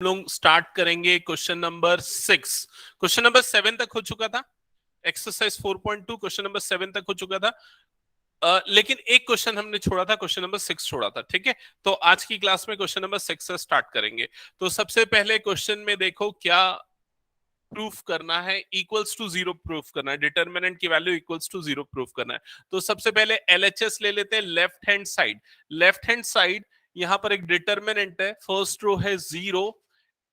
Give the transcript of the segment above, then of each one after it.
लोग स्टार्ट करेंगे question number 6। Question number 7 तक हो चुका था, एक्सरसाइज 4.2 क्वेश्चन नंबर 7 तक हो चुका था। लेकिन एक क्वेश्चन हमने छोड़ा था, क्वेश्चन नंबर 6 छोड़ा था। ठीक है, तो आज की क्लास में क्वेश्चन नंबर 6 से स्टार्ट करेंगे। तो सबसे पहले क्वेश्चन में देखो क्या प्रूफ करना है, इक्वल्स टू जीरो प्रूफ करना है, डिटर्मिनेंट की value equals to zero proof करना है। तो सबसे पहले एलएचएस ले लेते हैं, left hand side. Left hand side यहां पर एक डिटर्मिनेंट है, फर्स्ट रो है 0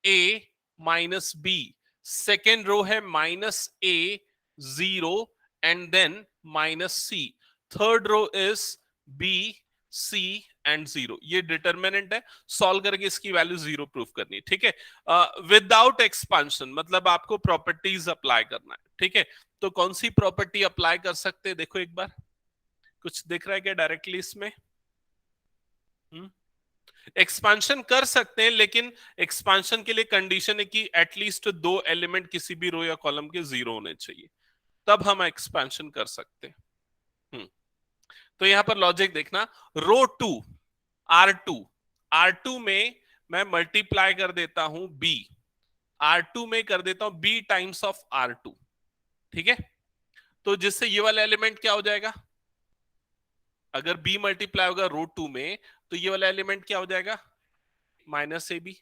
a minus b, second row है minus a 0 and then minus c, third row is b c and 0। ये डिटर्मिनेंट है, सॉल्व करके इसकी वैल्यू 0 प्रूफ करनी है। ठीक है, विदाउट एक्सपांशन, मतलब आपको प्रॉपर्टीज अप्लाई करना है। ठीक है, तो कौन सी प्रॉपर्टी अप्लाई कर सकते हैं, देखो एक बार, कुछ दिख रहा है क्या डायरेक्टली इसमें? एक्सपांशन कर सकते हैं, लेकिन एक्सपांशन के लिए कंडीशन है कि एटलीस्ट 2 एलिमेंट किसी भी रो या कॉलम के 0 होने चाहिए, तब हम एक्सपांशन कर सकते हैं। तो यहां पर लॉजिक देखना, रो 2 R2, R2 में मैं मल्टीप्लाई कर देता हूं B, R2 में कर देता हूं B टाइम्स ऑफ R2। ठीक है, तो जिससे ये वाला एलिमेंट क्या हो जाएगा, अगर B मल्टीप्लाई होगा रो 2 में तो ये वाला एलिमेंट क्या हो जाएगा, माइनस AB।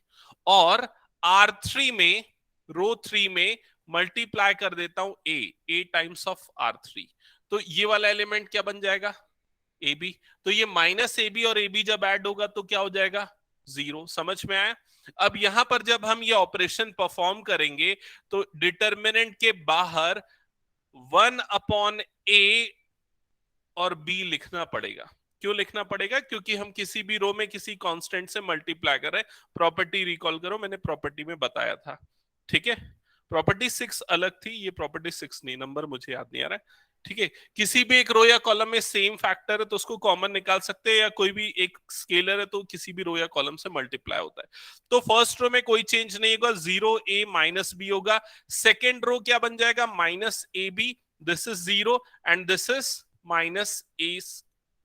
और R3 में, रो 3 में मल्टीप्लाई कर देता हूं A टाइम्स ऑफ R3, तो ये वाला एलिमेंट क्या बन जाएगा, AB। तो ये माइनस AB और AB जब ऐड होगा तो क्या हो जाएगा, 0। समझ में आया? अब यहां पर जब हम ये ऑपरेशन परफॉर्म करेंगे तो डिटर्मिनेंट के बाहर 1/a और b लिखना पड़ेगा। क्यों लिखना पड़ेगा? क्योंकि हम किसी भी रो में किसी कांस्टेंट से मल्टीप्लाई कर रहे हैं। प्रॉपर्टी रिकॉल करो, मैंने प्रॉपर्टी में बताया था। ठीक है, प्रॉपर्टी 6 अलग थी, ये प्रॉपर्टी 6 नहीं, नंबर मुझे याद नहीं आ रहा है। ठीक है, किसी भी एक रो या कॉलम में सेम फैक्टर है तो उसको कॉमन निकाल सकते हैं, या कोई भी एक स्केलर है तो किसी भी रो या कॉलम से मल्टीप्लाई होता है। तो फर्स्ट रो में कोई चेंज नहीं होगा, 0a माइनस बी होगा। सेकेंड रो क्या बन जाएगा, minus A b, this is 0 and this is minus a,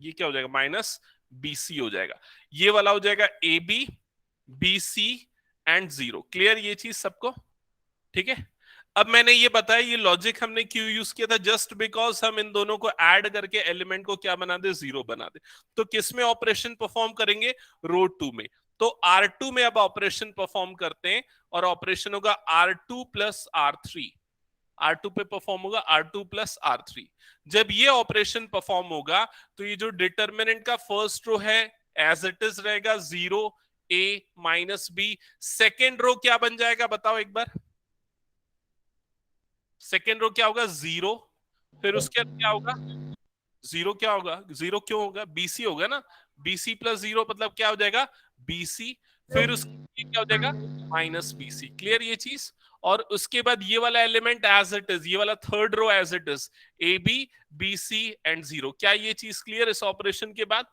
ये क्या हो जाएगा, माइनस बी सी हो जाएगा। ये वाला हो जाएगा A B B C and 0। Clear ये चीज सबको? ठीक है, अब मैंने ये बताया ये लॉजिक हमने क्यों यूज किया था, जस्ट बिकॉज हम इन दोनों को ऐड करके एलिमेंट को क्या बना दे, 0 बना दे। तो किस में ऑपरेशन परफॉर्म करेंगे, रो 2 में। तो R2 में अब ऑपरेशन परफॉर्म करते हैं और ऑपरेशन होगा R2 प्लस R3। R2 पे परफॉर्म होगा R2 प्लस R3। जब ये ऑपरेशन परफॉर्म होगा तो ये जो डिटर्मिनेंट का फर्स्ट रो है एज इट इज रहेगा, 0a minus b. Second row क्या बन जाएगा बताओ एक बार, सेकेंड रो क्या होगा, 0। फिर उसके बाद क्या होगा, 0 क्या होगा, 0 क्यों होगा, BC होगा ना, BC प्लस 0 मतलब क्या हो जाएगा, BC। फिर उसके क्या हो जाएगा, माइनस BC। क्लियर ये चीज? और उसके बाद ये वाला एलिमेंट एज इट इज, ये वाला third row as it is, AB BC and 0। क्या ये चीज क्लियर इस ऑपरेशन के बाद?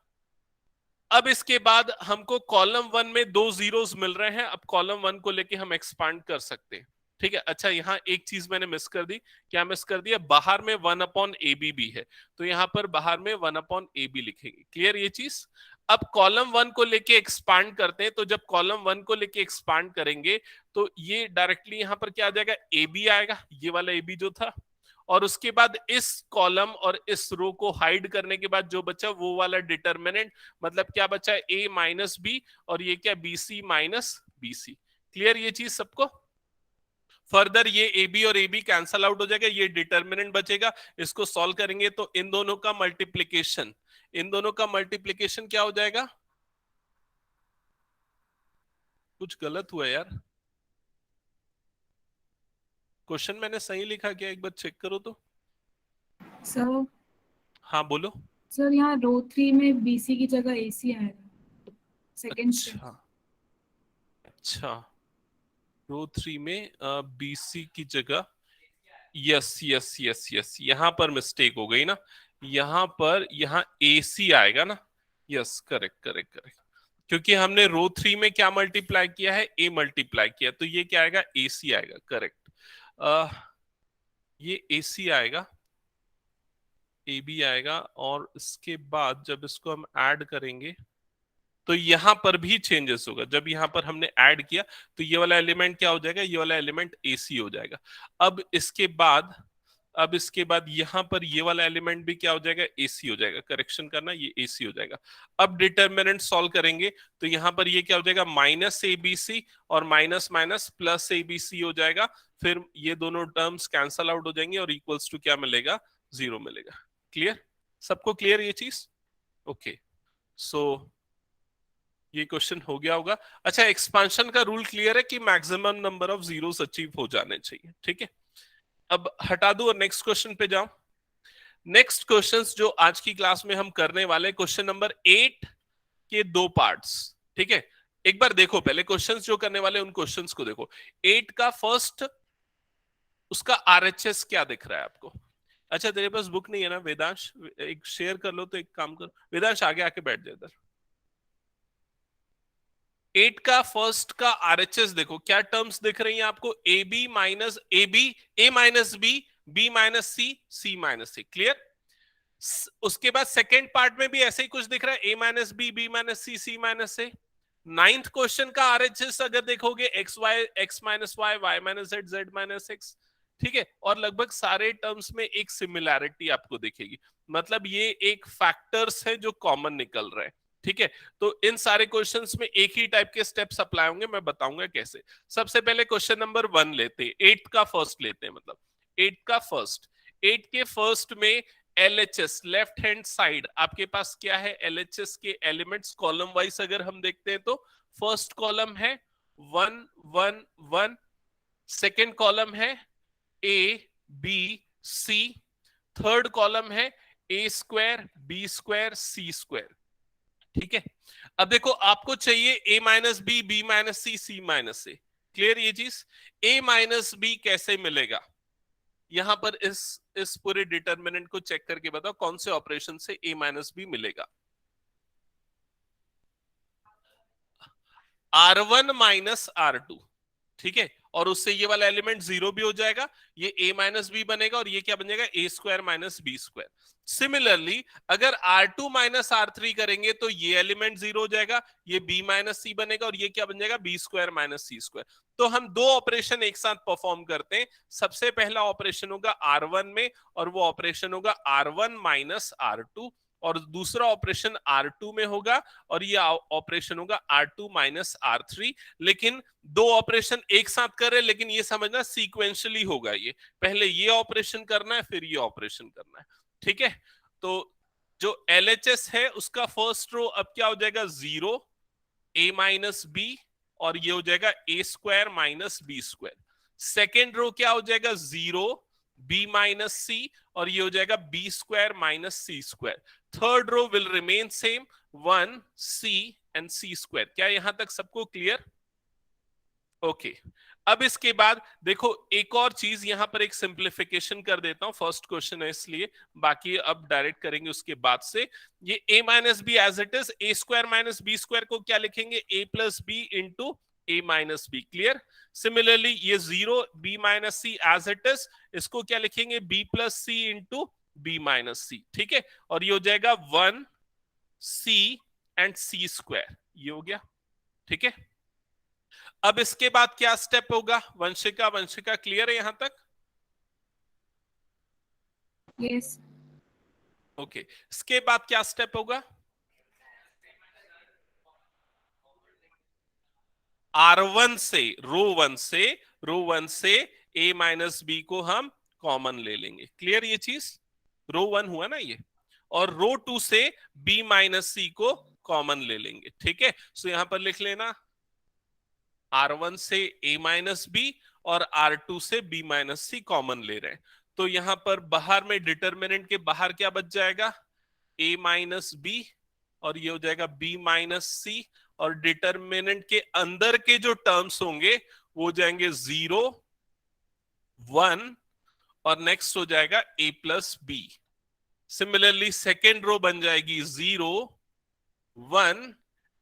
अब इसके बाद हमको कॉलम 1 में 2 जीरोस मिल रहे हैं, अब कॉलम 1 को लेके हम एक्सपांड कर सकते हैं। ठीक है, अच्छा यहाँ एक चीज मैंने मिस कर दी, क्या मिस कर दिया, बाहर में 1/AB भी है, तो यहाँ पर बाहर में 1/AB लिखेंगे। क्लियर ये चीज? अब कॉलम 1 को लेके एक्सपांड करते हैं, तो जब कॉलम 1 को लेके एक्सपांड करेंगे तो ये डायरेक्टली यहाँ पर क्या आ जाएगा, AB आएगा, ये वाला AB जो था। और उसके बाद इस कॉलम और इस रो को हाइड करने के बाद जो बचा वो वाला डिटर्मिनेंट, मतलब क्या बचा है, A माइनस बी, और ये क्या, BC माइनस BC। क्लियर ये चीज सबको? फर्दर ये AB और AB कैंसल आउट हो जाएगा, ये डिटर्मिनेंट बचेगा। इसको सॉल्व करेंगे तो इन दोनों का मल्टीप्लीकेशन, इन दोनों का मल्टीप्लीकेशन क्या हो जाएगा, कुछ गलत हुआ यार, क्वेश्चन मैंने सही लिखा क्या, एक बार चेक करो तो। सर हाँ बोलो। सर यहाँ रो 3 में BC की जगह AC आएगा सेकंड स्टेप। अच्छा अच्छा, रो 3 में BC की जगह, यस यस यस यस, यहां पर मिस्टेक हो गई ना, यहां पर यहाँ AC आएगा ना, यस करेक्ट करेक्ट करेक्ट, क्योंकि हमने रो 3 में क्या मल्टीप्लाई किया है, A मल्टीप्लाई किया, तो ये क्या आएगा, AC आएगा। करेक्ट, ये AC आएगा, AB आएगा, और इसके बाद जब इसको हम ऐड करेंगे तो यहां पर भी चेंजेस होगा। जब यहां पर हमने ऐड किया तो ये वाला एलिमेंट क्या हो जाएगा, ये वाला एलिमेंट AC हो जाएगा। अब इसके बाद यहां पर ये वाला एलिमेंट भी क्या हो जाएगा, AC हो जाएगा। करेक्शन करना, ये AC हो जाएगा। अब डिटर्मिनेंट सॉल्व करेंगे तो यहां पर ये क्या हो जाएगा, -ABC और माइनस माइनस प्लस ABC हो जाएगा। फिर ये दोनों टर्म्स कैंसल आउट हो जाएंगे और इक्वल्स टू क्या मिलेगा, 0 मिलेगा। क्लियर, सबको क्लियर ये चीज? ओके, सो ये क्वेश्चन हो गया होगा। अच्छा, एक्सपांशन का रूल क्लियर है कि maximum number of zeros achieve हो जाने चाहिए, ठीक है। अब हटा दो और नेक्स्ट क्वेश्चन पे जाओ। नेक्स्ट क्वेश्चंस जो आज की क्लास में हम करने वाले, क्वेश्चन नंबर 8 के 2 पार्ट्स, ठीक है। एक बार देखो, पहले क्वेश्चंस जो करने वाले उन क्वेश्चंस को देखो। 8 का फर्स्ट, उसका RHS क्या दिख रहा है आपको? अच्छा, तेरे पास बुक नहीं है ना वेदांश? एक शेयर कर लो, तो एक काम करो वेदांश, आगे आके बैठ जाए इधर। 8 का फर्स्ट का RHS देखो, क्या टर्म्स दिख रही हैं आपको? AB minus AB, A minus B minus C minus C। Clear? उसके बाद सेकेंड पार्ट में भी ऐसे ही कुछ दिख रहा है, A minus B minus C minus A। Ninth question का RHS अगर देखोगे, x minus y minus z minus x, ठीक है। और लगभग सारे टर्म्स में एक सिमिलैरिटी आपको दिखेगी, मतलब ये एक फैक्टर्स है जो कॉमन निकल रहे हैं, ठीक है। तो इन सारे क्वेश्चंस में एक ही टाइप के स्टेप्स अप्लाई होंगे, मैं बताऊंगा कैसे। सबसे पहले क्वेश्चन नंबर 1 लेते हैं, 8 का फर्स्ट लेते हैं, मतलब 8 का फर्स्ट। 8 के फर्स्ट में LHS, लेफ्ट हैंड साइड आपके पास क्या है, LHS के एलिमेंट्स कॉलम वाइज अगर हम देखते हैं तो फर्स्ट कॉलम है 1 1 1, सेकेंड कॉलम है A B C, third column है A square B square C square, ठीक है। अब देखो, आपको चाहिए A minus B minus C minus A। Clear ये चीज? A माइनस B कैसे मिलेगा? यहां पर इस पूरे डिटर्मिनेंट को चेक करके बताओ कौन से ऑपरेशन से A माइनस B मिलेगा। R1 माइनस R2, ठीक है। और उससे ये वाला एलिमेंट 0 भी हो जाएगा, ये A माइनस बी बनेगा और ये क्या बन जाएगा, A square minus B square. Similarly अगर R2 माइनस R3 करेंगे तो ये एलिमेंट 0 हो जाएगा, ये B माइनस C बनेगा और ये क्या बन जाएगा, B square minus C square. तो हम दो ऑपरेशन एक साथ परफॉर्म करते हैं। सबसे पहला ऑपरेशन होगा R1 में और वो ऑपरेशन होगा R1 माइनस R2, और दूसरा ऑपरेशन R2 में होगा और ये ऑपरेशन होगा R2 माइनस R3। लेकिन दो ऑपरेशन एक साथ कर रहे हैं, लेकिन ये समझना सीक्वेंशियली होगा, ये पहले ये ऑपरेशन करना है फिर ये ऑपरेशन करना है, ठीक है। तो जो LHS है उसका फर्स्ट रो अब क्या हो जाएगा, 0 A माइनस बी और ये हो जाएगा A square minus B square. Second row क्या हो जाएगा, 0 B माइनस C और ये हो जाएगा B square minus C square. Third row will remain same, 1 C and C square. क्या यहां तक सबको क्लियर? ओके। अब इसके बाद देखो, एक और चीज यहां पर एक सिंप्लीफिकेशन कर देता हूं, फर्स्ट क्वेश्चन है इसलिए, बाकी अब डायरेक्ट करेंगे उसके बाद से। ये A minus B as it is, A square minus B square को क्या लिखेंगे, A plus B into A minus B. Clear? Similarly ये 0 B minus C as it is, इसको क्या लिखेंगे, B plus C into B minus C, ठीक है। और ये हो जाएगा 1 C एंड C स्क्वायर, ये हो गया, ठीक है। अब इसके बाद क्या स्टेप होगा, वंशिका क्लियर है यहां तक? यस। ओके, इसके बाद क्या स्टेप होगा, R1 से रो वन से A माइनस बी को हम कॉमन ले लेंगे। क्लियर ये चीज? रो 1 हुआ ना ये, और रो 2 से B माइनस C को कॉमन ले लेंगे, ठीक है। सो यहां पर लिख लेना, R1 से A माइनस बी और R2 से B माइनस C कॉमन ले रहे हैं। तो यहां पर बाहर में डिटर्मिनेंट के बाहर क्या बच जाएगा, A माइनस बी और ये हो जाएगा B माइनस C, और डिटर्मिनेंट के अंदर के जो टर्म्स होंगे वो हो जाएंगे 0 1 और नेक्स्ट हो जाएगा A plus B. Similarly second row बन जाएगी 0 1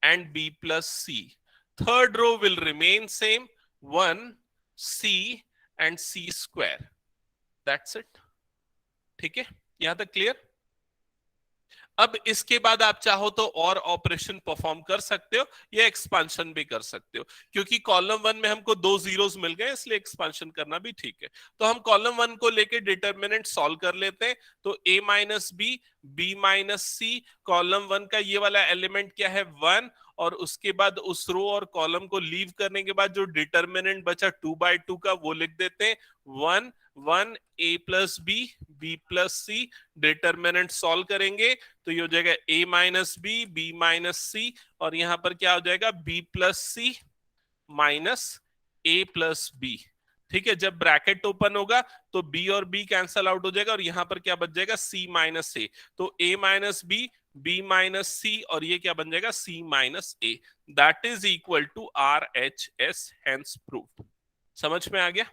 and B plus C. Third row will remain same, 1 C and C square. That's it. ठीक है, यहां तक क्लियर? अब इसके बाद आप चाहो तो और ऑपरेशन परफॉर्म कर सकते हो या एक्सपांशन भी कर सकते हो, क्योंकि कॉलम वन में हमको दो जीरोस मिल गए इसलिए एक्सपांशन करना भी ठीक है। तो हम कॉलम वन को लेके डिटर्मिनेंट सॉल्व कर लेते हैं। तो a minus B minus C, column one का ये वाला एलिमेंट क्या है 1, और उसके बाद उस रो और कॉलम को लीव करने के बाद जो डिटर्मिनेंट बचा 2/2 का वो लिख देते हैं 1 1 a plus B plus C. Determinant solve करेंगे तो ये हो जाएगा a minus B minus C, और यहां पर क्या हो जाएगा b plus C minus a plus B. ठीक है, जब ब्रैकेट ओपन होगा तो b और b कैंसल आउट हो जाएगा और यहां पर क्या बच जाएगा c माइनस ए। तो a minus B minus C, और ये क्या बन जाएगा c minus A. That is equal to RHS, hence proved. समझ में आ गया?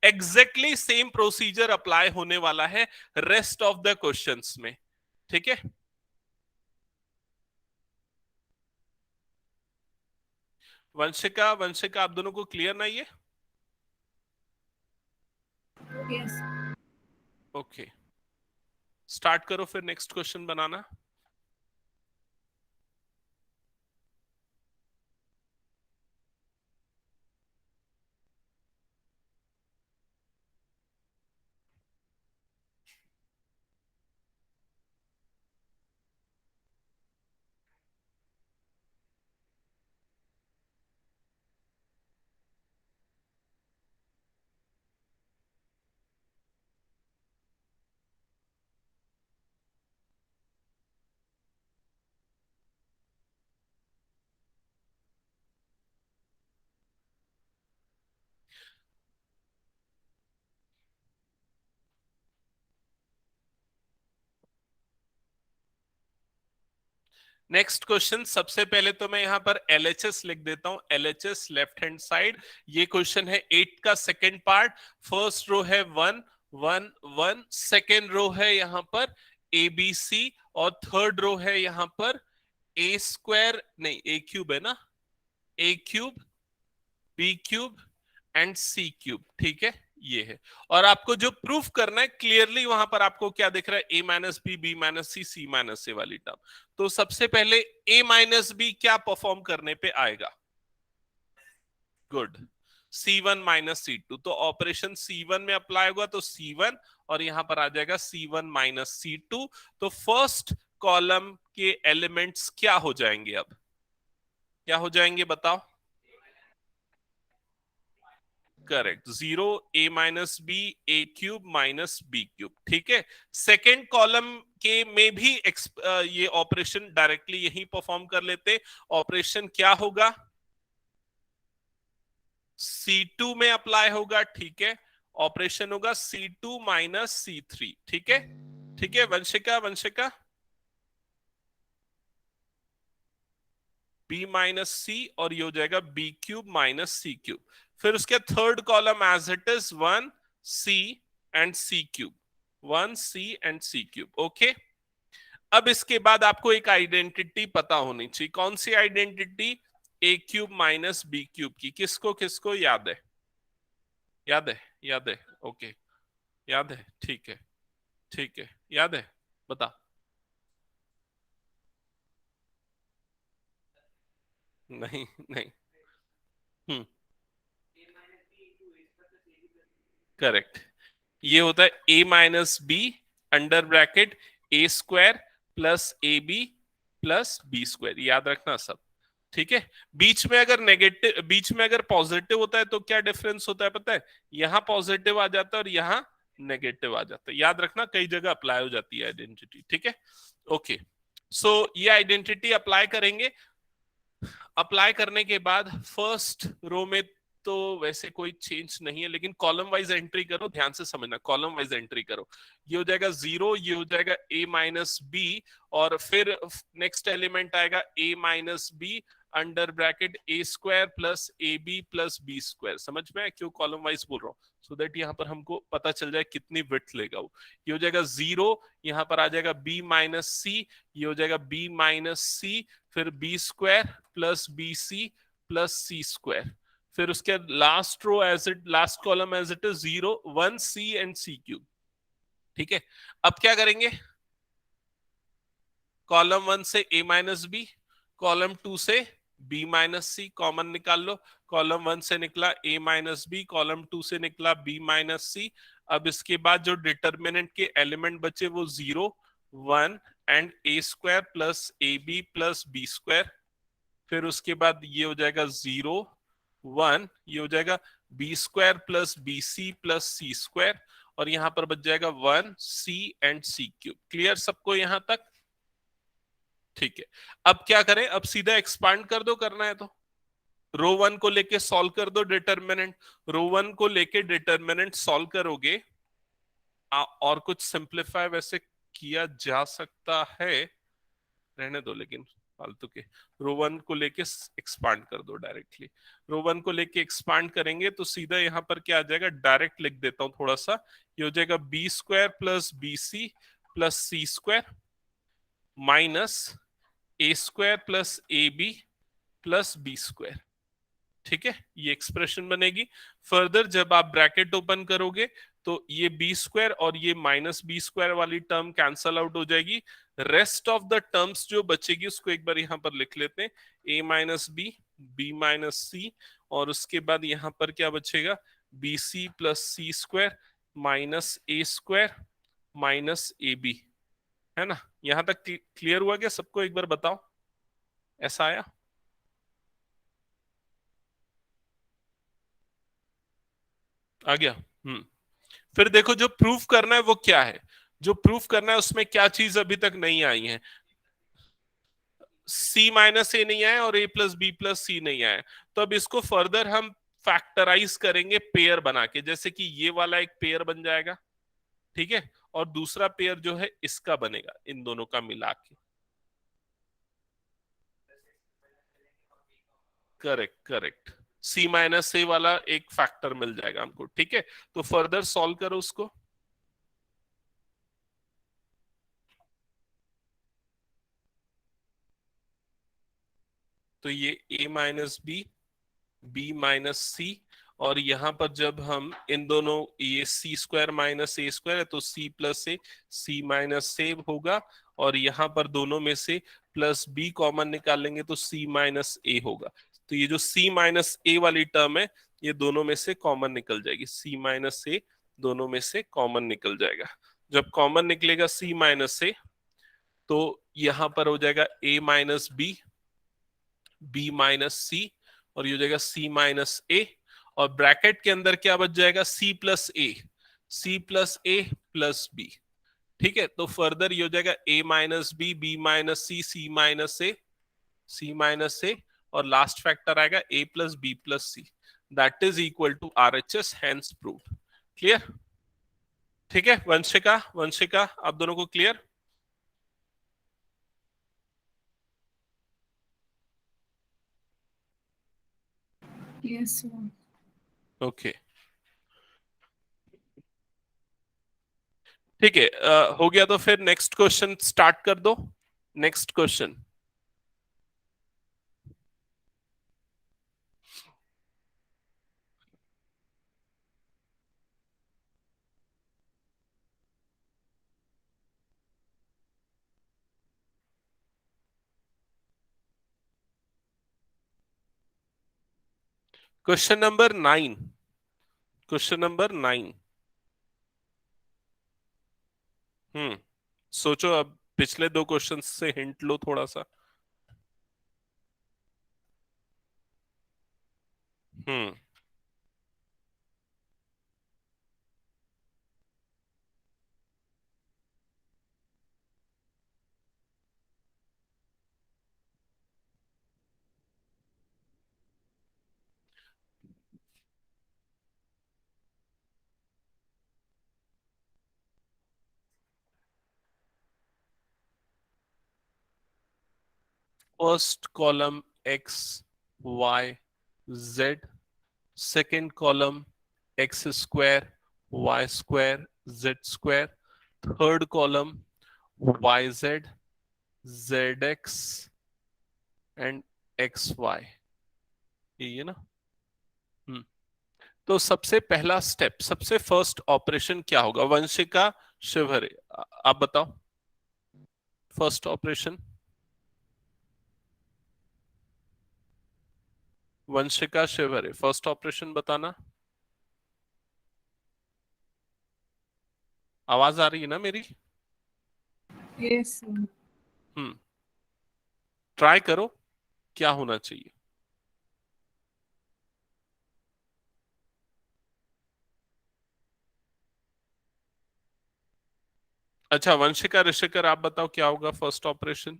एग्जैक्टली सेम प्रोसीजर अप्लाई होने वाला है रेस्ट ऑफ द क्वेश्चंस में। ठीक है, वंशिका वंशिका आप दोनों को क्लियर ना ये? यस। ओके, स्टार्ट करो फिर नेक्स्ट क्वेश्चन बनाना। नेक्स्ट क्वेश्चन, सबसे पहले तो मैं यहां पर LHS लिख देता हूं, LHS लेफ्ट हैंड साइड। ये क्वेश्चन है 8 का सेकेंड पार्ट। फर्स्ट रो है 1 1 1, सेकेंड रो है यहां पर ABC, और थर्ड रो है यहां पर ए स्क्वायर, नहीं ए क्यूब है ना, a cube b cube and C cube. ठीक है, ये है। और आपको जो प्रूफ करना है क्लियरली वहां पर आपको क्या दिख रहा है, a minus B minus C minus ए वाली टर्म। तो सबसे पहले ए माइनस बी क्या परफॉर्म करने पे आएगा? Good, C1 minus C2। तो ऑपरेशन C1 में अप्लाई होगा तो C1, और यहां पर आ जाएगा C1 माइनस C2। तो फर्स्ट कॉलम के एलिमेंट्स क्या हो जाएंगे? अब क्या हो जाएंगे बताओ? Correct, 0 a minus B A cube minus B cube. ठीक है, सेकेंड कॉलम के में भी ये ऑपरेशन डायरेक्टली यही परफॉर्म कर लेते। ऑपरेशन क्या होगा? C2 में अप्लाई होगा। ठीक है, ऑपरेशन होगा C2 माइनस C3। ठीक है, ठीक है Vanshika Vanshika, b minus C, और ये हो जाएगा B cube minus C cube. फिर उसके third column as it is 1 C and C cube, 1 C and C cube. Okay, अब इसके बाद आपको एक आइडेंटिटी पता होनी चाहिए। कौन सी आइडेंटिटी? ए क्यूब माइनस बी क्यूब की। किसको किसको याद है? याद है? याद है? ओके, याद है, ठीक है, ठीक है, याद है, बता। नहीं नहीं। Hmm, correct. ये होता है a minus B under bracket A square plus A B plus B square, याद रखना सब। ठीक है, बीच में अगर नेगेटिव, बीच में अगर पॉजिटिव होता है तो क्या डिफरेंस होता है पता है? यहां पॉजिटिव आ जाता है और यहां नेगेटिव आ जाता है। याद रखना, कई जगह अप्लाई हो जाती है आइडेंटिटी। ठीक है, ओके। सो ये आइडेंटिटी अप्लाई करेंगे। अप्लाई करने के बाद फर्स्ट रो में तो वैसे कोई चेंज नहीं है, लेकिन कॉलम वाइज एंट्री करो, ध्यान से समझना, कॉलम वाइज एंट्री करो। ये हो जाएगा 0, ये हो जाएगा a माइनस बी, और फिर नेक्स्ट एलिमेंट आएगा a minus B under bracket A square plus A B plus B square. समझ में आया क्यों कॉलम वाइज बोल रहा हूँ? सो दैट यहाँ पर हमको पता चल जाए कितनी विड्थ लेगा वो। ये हो जाएगा 0, यहाँ पर आ जाएगा b माइनस सी, ये हो जाएगा b माइनस सी, फिर b square plus B C plus सी स्क्वायर। फिर उसके last row as it, last column as it is 0 1 C and C cube. ठीक है, अब क्या करेंगे? कॉलम 1 से a माइनस बी, कॉलम 2 से b माइनस सी, कॉमन निकाल लो। कॉलम 1 से निकला a माइनस बी, कॉलम 2 से निकला b माइनस सी। अब इसके बाद जो डिटर्मिनेंट के एलिमेंट बचे वो 0, 1 and a square plus A B plus B square. फिर उसके बाद ये हो जाएगा 0, 1, ये हो जाएगा B square plus B C plus सी स्क्वायर, और यहां पर बच जाएगा 1 सी एंड सी क्यूब। क्लियर सबको यहां तक? ठीक है। अब क्या करें, अब सीधा एक्सपांड कर दो, करना है तो रो 1 को लेके सॉल्व कर दो डिटर्मिनेंट। रो 1 को लेके डिटर्मिनेंट सॉल्व करोगे, और कुछ सिंप्लीफाई वैसे किया जा सकता है, रहने दो लेकिन फालतू के। रो 1 को लेके एक्सपांड कर दो डायरेक्टली। रो 1 को लेके एक्सपांड करेंगे तो सीधा यहां पर क्या आ जाएगा, डायरेक्ट लिख देता हूं थोड़ा सा। ये हो जाएगा B square plus B C plus C square minus A square plus A B plus B square. ठीक है, ये एक्सप्रेशन बनेगी। फर्दर जब आप ब्रैकेट ओपन करोगे तो ये बी स्क्वायर और ये माइनस बी स्क्वायर वाली टर्म कैंसल आउट हो जाएगी। रेस्ट ऑफ द टर्म्स जो बचेगी उसको एक बार यहां पर लिख लेते हैं, A minus B minus C, और उसके बाद यहां पर क्या बचेगा, B C plus C square minus A square minus A B. है ना, यहां तक क्लियर हुआ क्या सबको? एक बार बताओ, ऐसा आया? आ गया। फिर देखो जो प्रूफ करना है वो क्या है। जो प्रूफ करना है उसमें क्या चीज अभी तक नहीं आई है, सी माइनस ए नहीं आया और ए प्लस बी प्लस सी नहीं आया। तो अब इसको फर्दर हम फैक्टराइज करेंगे पेयर बना के, जैसे कि ये वाला एक पेयर बन जाएगा, ठीक है, और दूसरा पेयर जो है इसका बनेगा, इन दोनों का मिला के। करेक्ट करेक्ट, सी माइनस ए वाला एक फैक्टर मिल जाएगा हमको। ठीक है, तो फर्दर सॉल्व करो उसको। तो ये a minus B minus C, और यहां पर जब हम इन दोनों, ये सी स्क्वायर माइनस ए स्क्वायर है तो सी प्लस ए, सी माइनस ए होगा, और यहां पर दोनों में से प्लस बी कॉमन निकालेंगे तो सी माइनस ए होगा। तो ये जो सी माइनस ए वाली टर्म है ये दोनों में से कॉमन निकल जाएगी, सी माइनस ए दोनों में से कॉमन निकल जाएगा। जब कॉमन निकलेगा सी माइनस ए तो यहां पर हो जाएगा a minus B minus C, और ये हो जाएगा सी माइनस ए, और ब्रैकेट के अंदर क्या बच जाएगा, c plus a, c plus a plus B. ठीक है, तो फर्दर ये हो जाएगा a minus B minus C minus a, c minus a, और लास्ट फैक्टर आएगा a plus B plus c, that is equal to R H S, hence proved. Clear? ठीक है, वंशिका वंशिका आप दोनों को क्लियर? Yes sir. ओके ठीक है, हो गया तो फिर नेक्स्ट क्वेश्चन स्टार्ट कर दो। Next question, question number 9, question number 9। सोचो, अब पिछले दो क्वेश्चन से हिंट लो थोड़ा सा। Hmm first column x Y z, second column x square y square z square, third column y z z x and x y, ये ना। हम्म तो सबसे पहला स्टेप, सबसे फर्स्ट ऑपरेशन क्या होगा? वंशिका शिवहरे आप बताओ। First operation. Vanshika Shivhare, first operation बताना। आवाज आ रही है ना मेरी? यस। ट्राई करो, क्या होना चाहिए। अच्छा वंशिका ऋषिकर, आप बताओ क्या होगा फर्स्ट ऑपरेशन।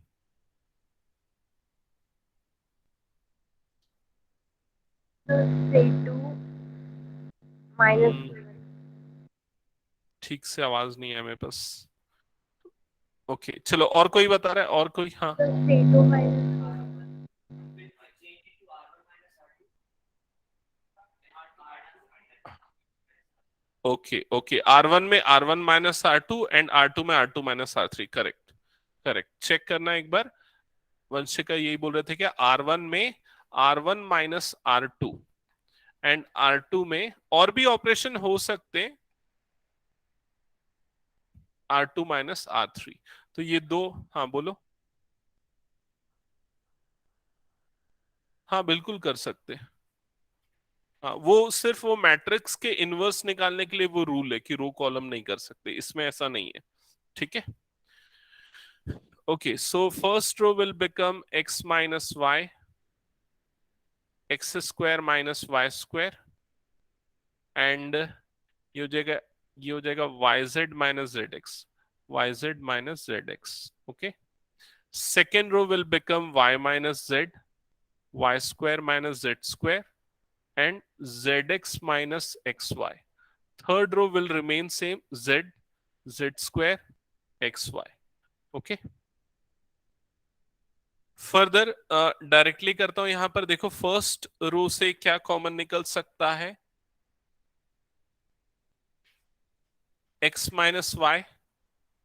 सेटू माइनस ठीक से आवाज नहीं है मेरे पास। ओके चलो, और कोई बता रहा है? और कोई? हाँ सेटू माइनस ओके ओके, R1 में R1 minus R2 and R2 में R2 minus R3, correct correct. Check करना एक बार। वंशिका यही बोल रहे थे कि R1 में R1 minus R2 and R2 में और भी ऑपरेशन हो सकते, R2 माइनस R3। तो ये दो, हाँ बोलो। हाँ बिल्कुल कर सकते। हाँ वो सिर्फ वो मैट्रिक्स के इनवर्स निकालने के लिए वो रूल है कि रो कॉलम नहीं कर सकते, इसमें ऐसा नहीं है। ठीक है। Okay so first row will become x minus Y, X square minus Y square, and ये हो जाएगा Y Z minus Z X, Y Z minus Z X. Okay, second row will become y minus Z, Y square minus Z square, and zx minus xy. Third row will remain same, z, z square, xy. Okay. Further directly करता हूं, यहां पर देखो first row से क्या common निकल सकता है, x माइनस वाई।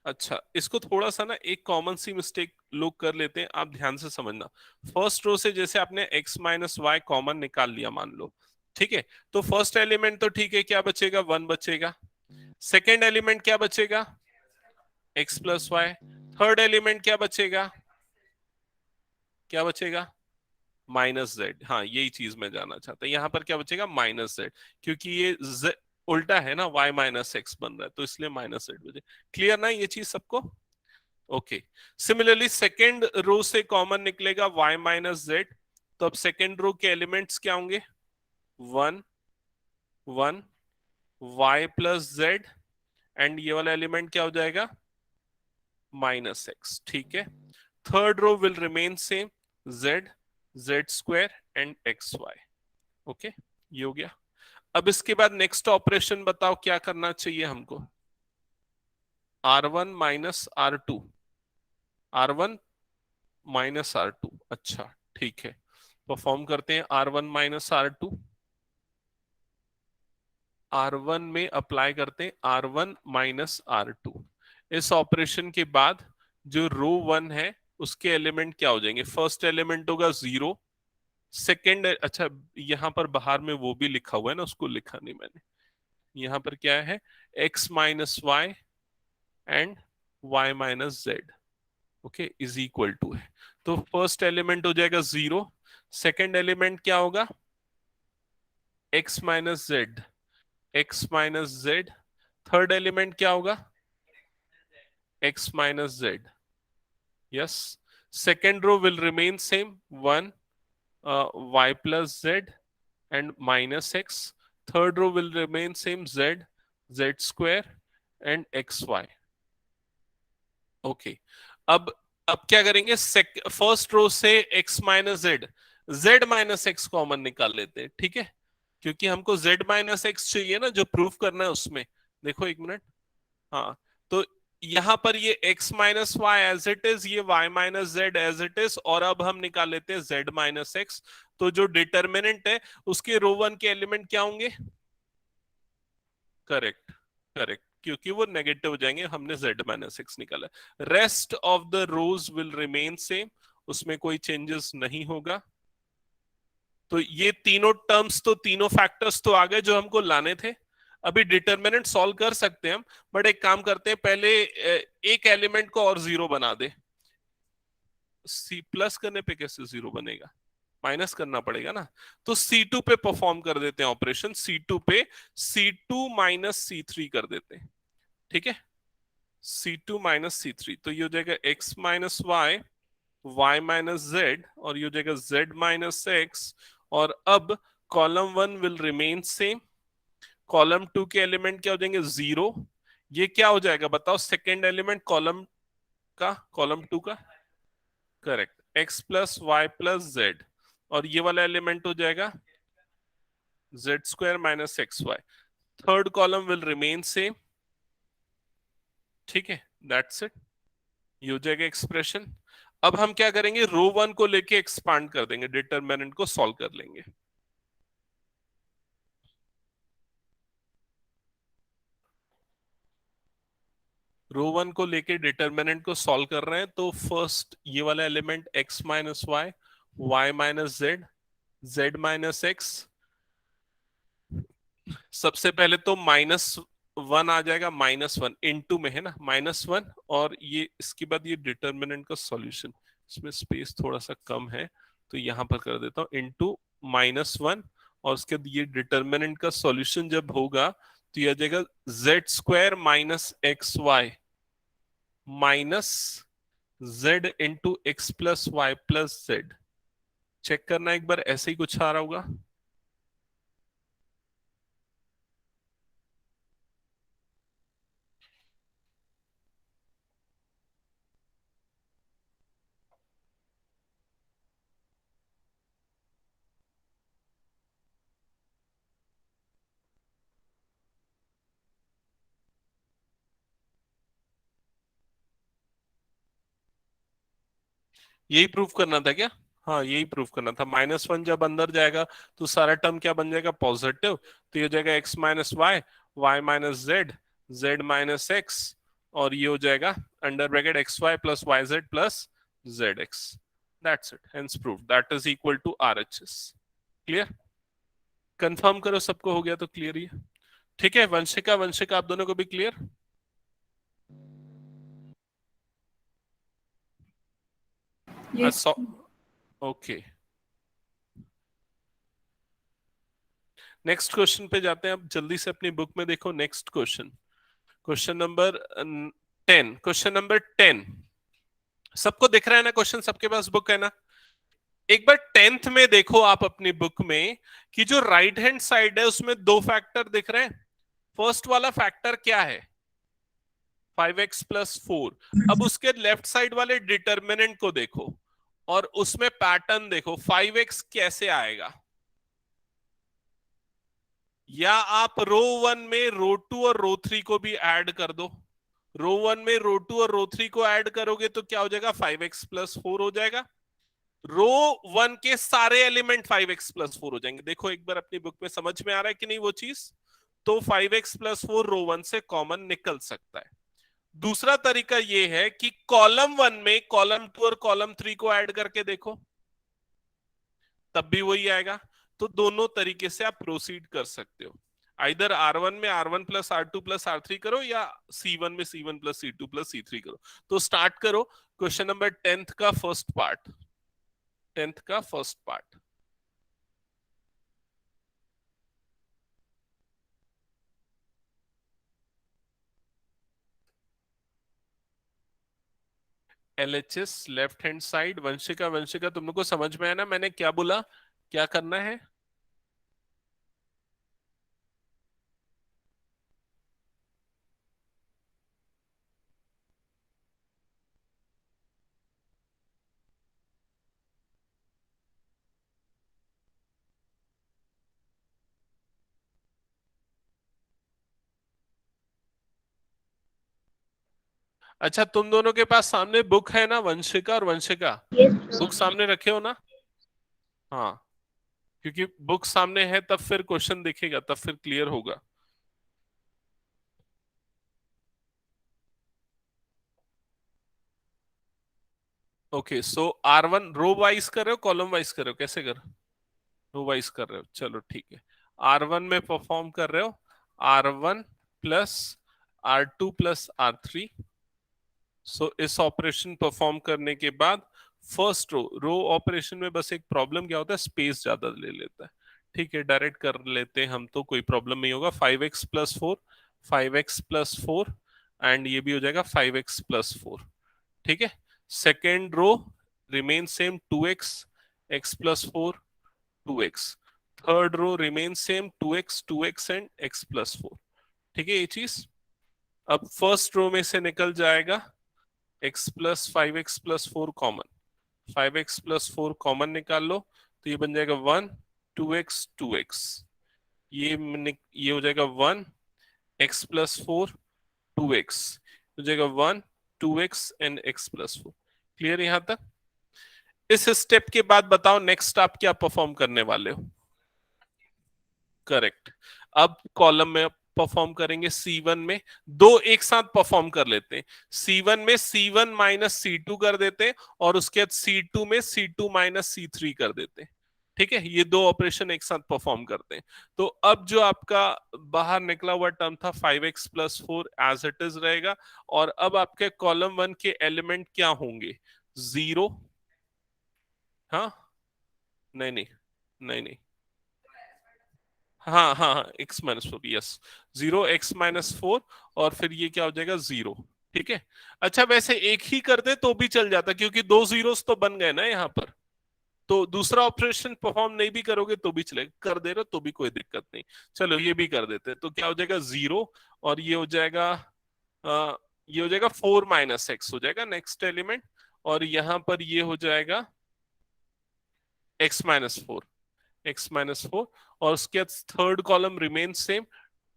अच्छा इसको थोड़ा सा ना एक कॉमन सी मिस्टेक लोग कर लेते हैं, आप ध्यान से समझना। फर्स्ट रो से जैसे आपने x माइनस वाई कॉमन निकाल लिया मान लो, ठीक है, तो फर्स्ट एलिमेंट तो ठीक है, क्या बचेगा, 1 बचेगा। सेकेंड एलिमेंट क्या बचेगा, x plus Y. Third element क्या बचेगा, क्या बचेगा, माइनस जेड। हाँ यही चीज मैं जानना चाहता, यहां पर क्या बचेगा, माइनस जेड, क्योंकि ये उल्टा है ना, y माइनस एक्स बन रहा है, तो इसलिए माइनस जेड बचे। क्लियर ना ये चीज सबको? ओके। सिमिलरली सेकेंड रो से कॉमन निकलेगा y माइनस जेड, तो अब सेकेंड रो के एलिमेंट्स क्या होंगे, 1 1 y प्लस जेड, एंड ये वाला एलिमेंट क्या हो जाएगा, माइनस एक्स। ठीक है। Third row will remain same, z, z square and x Y. Okay, ये हो गया। अब इसके बाद नेक्स्ट ऑपरेशन बताओ क्या करना चाहिए हमको, R1 minus R2, R1 minus R2। अच्छा ठीक है, परफॉर्म करते हैं R1 माइनस R2। R1 में अप्लाई करते हैं R1 माइनस R2। इस ऑपरेशन के बाद जो रो 1 है उसके एलिमेंट क्या हो जाएंगे, फर्स्ट एलिमेंट होगा 0, सेकेंड, अच्छा यहां पर बाहर में वो भी लिखा हुआ है ना, उसको लिखा नहीं मैंने। यहां पर क्या है, x minus Y and y minus Z, okay, is equal to है। तो फर्स्ट एलिमेंट हो जाएगा 0, सेकेंड एलिमेंट क्या होगा, x minus Z, x minus Z, third element क्या होगा, x minus Z. Yes, second row will remain same, 1 y plus z and minus x. Third row will remain same, z, z square and xy. Okay. अब क्या करेंगे, first row से x minus Z, z minus x common निकाल लेते हैं, ठीक है, क्योंकि हमको z माइनस एक्स चाहिए ना जो प्रूफ करना है उसमें। देखो एक मिनट, हाँ, तो यहां पर ये x minus Y as it is, ये y minus Z as it is, और अब हम निकाल लेते हैं z माइनस एक्स। तो जो डिटर्मिनेंट है उसके रो 1 के एलिमेंट क्या होंगे, करेक्ट करेक्ट, क्योंकि वो नेगेटिव हो जाएंगे, हमने z माइनस एक्स निकाला। Rest of the rows will remain same, उसमें कोई चेंजेस नहीं होगा। तो ये तीनों टर्म्स, तो तीनों फैक्टर्स तो आ गए जो हमको लाने थे। अभी डिटर्मिनेंट सॉल्व कर सकते हैं हम, बट एक काम करते हैं, पहले एक एलिमेंट को और 0 बना दे, सी प्लस करने पे कैसे 0 बनेगा, माइनस करना पड़ेगा ना। तो C2 पे परफॉर्म कर देते हैं ऑपरेशन, C2 पे C2 माइनस C3 कर देते हैं, ठीक है। C2 माइनस C3, तो ये हो जाएगा x minus Y, y minus z, और ये हो जाएगा z माइनस x। और अब column 1 will remain same, column 2 के एलिमेंट क्या हो जाएंगे 0। ये क्या हो जाएगा बताओ, सेकेंड एलिमेंट कॉलम का, कॉलम 2 का, correct, x plus Y plus Z. और ये वाला एलिमेंट हो जाएगा Z square minus X Y. Third column will remain same, ठीक है, दैट्स इट, ये हो जाएगा एक्सप्रेशन। अब हम क्या करेंगे, रो 1 को लेके एक्सपांड कर देंगे, डिटरमिनेंट को सॉल्व कर लेंगे। रो 1 को लेके डिटरमिनेंट को सॉल्व कर रहे हैं, तो फर्स्ट ये वाला element x minus Y, Y minus Z, Z minus X. सबसे पहले तो -1 आ जाएगा, -1 इनटू में है ना, -1, और ये इसके बाद ये डिटरमिनेंट का सॉल्यूशन, इसमें स्पेस थोड़ा सा कम है तो यहां पर कर देता हूं, इनटू -1, और उसके बाद ये डिटरमिनेंट का सॉल्यूशन जब होगा तो ये आ जाएगा Z square minus X Y minus Z into X plus Y plus Z. Check करना एक बार, ऐसे ही कुछ आ रहा होगा। यही प्रूफ करना था क्या? हाँ यही प्रूफ करना था, -1 जब अंदर जाएगा तो सारा टर्म क्या बन जाएगा, पॉजिटिव। तो ये हो जाएगा x minus Y, Y minus Z, Z minus X, और ये हो जाएगा under bracket X Y plus Y Z plus Z X. That's it, hence proof that is equal to RHS। Clear? Confirm करो सबको हो गया तो क्लियर ही है। ठीक है, वंशिका वंशिका आप दोनों को भी clear? Yes. Okay, next question पे जाते हैं। अब जल्दी से अपनी बुक में देखो next question, question number 10। Question number 10 सबको दिख रहा है ना? क्वेश्चन सबके पास बुक है ना? एक बार 10th में देखो आप अपनी बुक में कि जो राइट हैंड साइड है उसमें दो फैक्टर दिख रहे हैं। फर्स्ट वाला फैक्टर क्या है, 5x प्लस 4। अब उसके लेफ्ट साइड वाले डिटर्मिनेंट को देखो और उसमें पैटर्न देखो, 5x कैसे आएगा। या आप रो 1 में रो 2 और रो 3 को भी ऐड कर दो। रो 1 में रो 2 और रो 3 को ऐड करोगे तो क्या हो जाएगा, 5x प्लस 4 हो जाएगा। रो 1 के सारे एलिमेंट 5x प्लस 4 हो जाएंगे। देखो एक बार अपनी बुक में समझ में आ रहा है कि नहीं वो चीज? तो 5x प्लस 4 रो 1 से कॉमन निकल सकता है। दूसरा तरीका ये है कि कॉलम 1 में कॉलम 2 और कॉलम 3 को ऐड करके देखो, तब भी वही आएगा। तो दोनों तरीके से आप प्रोसीड कर सकते हो। आइदर R1 में R1 plus R2 plus R3 करो, या C1 में C1 plus C2 plus C3 करो। तो स्टार्ट करो क्वेश्चन नंबर 10th का फर्स्ट पार्ट, 10th का first part. LHS left hand side. Vanshika Vanshika तुम लोग को समझ में आया ना मैंने क्या बोला, क्या करना है? अच्छा, तुम दोनों के पास सामने बुक है ना, वंशिका और वंशिका? बुक सामने रखे हो ना? हाँ, क्योंकि बुक सामने है तब फिर क्वेश्चन दिखेगा, तब फिर क्लियर होगा। ओके, सो R1 रो वाइज कर रहे हो कॉलम वाइज कर रहे हो, कैसे कर? रो वाइज कर रहे हो, चलो ठीक है। R1 में परफॉर्म कर रहे हो R1 plus R2 plus R3। सो इस ऑपरेशन परफॉर्म करने के बाद फर्स्ट रो, रो ऑपरेशन में बस एक प्रॉब्लम क्या होता है, स्पेस ज्यादा ले लेता है। ठीक है, डायरेक्ट कर लेते हैं हम, तो कोई प्रॉब्लम नहीं होगा। 5x+4, 5x+4, एंड ये भी हो जाएगा 5x+4। ठीक है, second row remain same, 2x, x+4, 2x। Third row remain same, 2x, 2x and x+4। ठीक है ये चीज। अब फर्स्ट रो में से निकल जाएगा x+5x+4 कॉमन, 5x+4 कॉमन निकाल लो, तो ये बन जाएगा 1, 2x, 2x। ये हो जाएगा 1, x+4, 2x हो जाएगा 1, 2x एंड x+4। क्लियर यहां तक? इस स्टेप के बाद बताओ नेक्स्ट आप क्या परफॉर्म करने वाले हो? करेक्ट। अब कॉलम में परफॉर्म करेंगे C1 में, दो एक साथ परफॉर्म कर लेते हैं। C1 में C1 माइनस C2 कर देते हैं, और उसके बाद C2 में C2 माइनस C3 कर देते हैं। ठीक है, ये दो ऑपरेशन एक साथ परफॉर्म करते हैं। तो अब जो आपका बाहर निकला हुआ टर्म था 5x+4 एज इट इज रहेगा। और अब आपके कॉलम वन के एलिमेंट क्या होंगे? 0, हाँ, नहीं नहीं, नहीं नहीं, हाँ हाँ हाँ, x-4, यस, 0, x-4, और फिर ये क्या हो जाएगा 0। ठीक है। अच्छा, वैसे एक ही कर दे तो भी चल जाता, क्योंकि दो जीरोस तो बन गए ना यहाँ पर। तो दूसरा ऑपरेशन परफॉर्म नहीं भी करोगे तो भी चलेगा, कर दे रहे हो तो भी कोई दिक्कत नहीं। चलो ये भी कर देते हैं, तो क्या हो जाएगा 0, और ये हो जाएगा ये हो जाएगा 4 - x हो जाएगा नेक्स्ट एलिमेंट। और यहां पर ये हो जाएगा x-4, x-4, और उसके बाद third column remain same,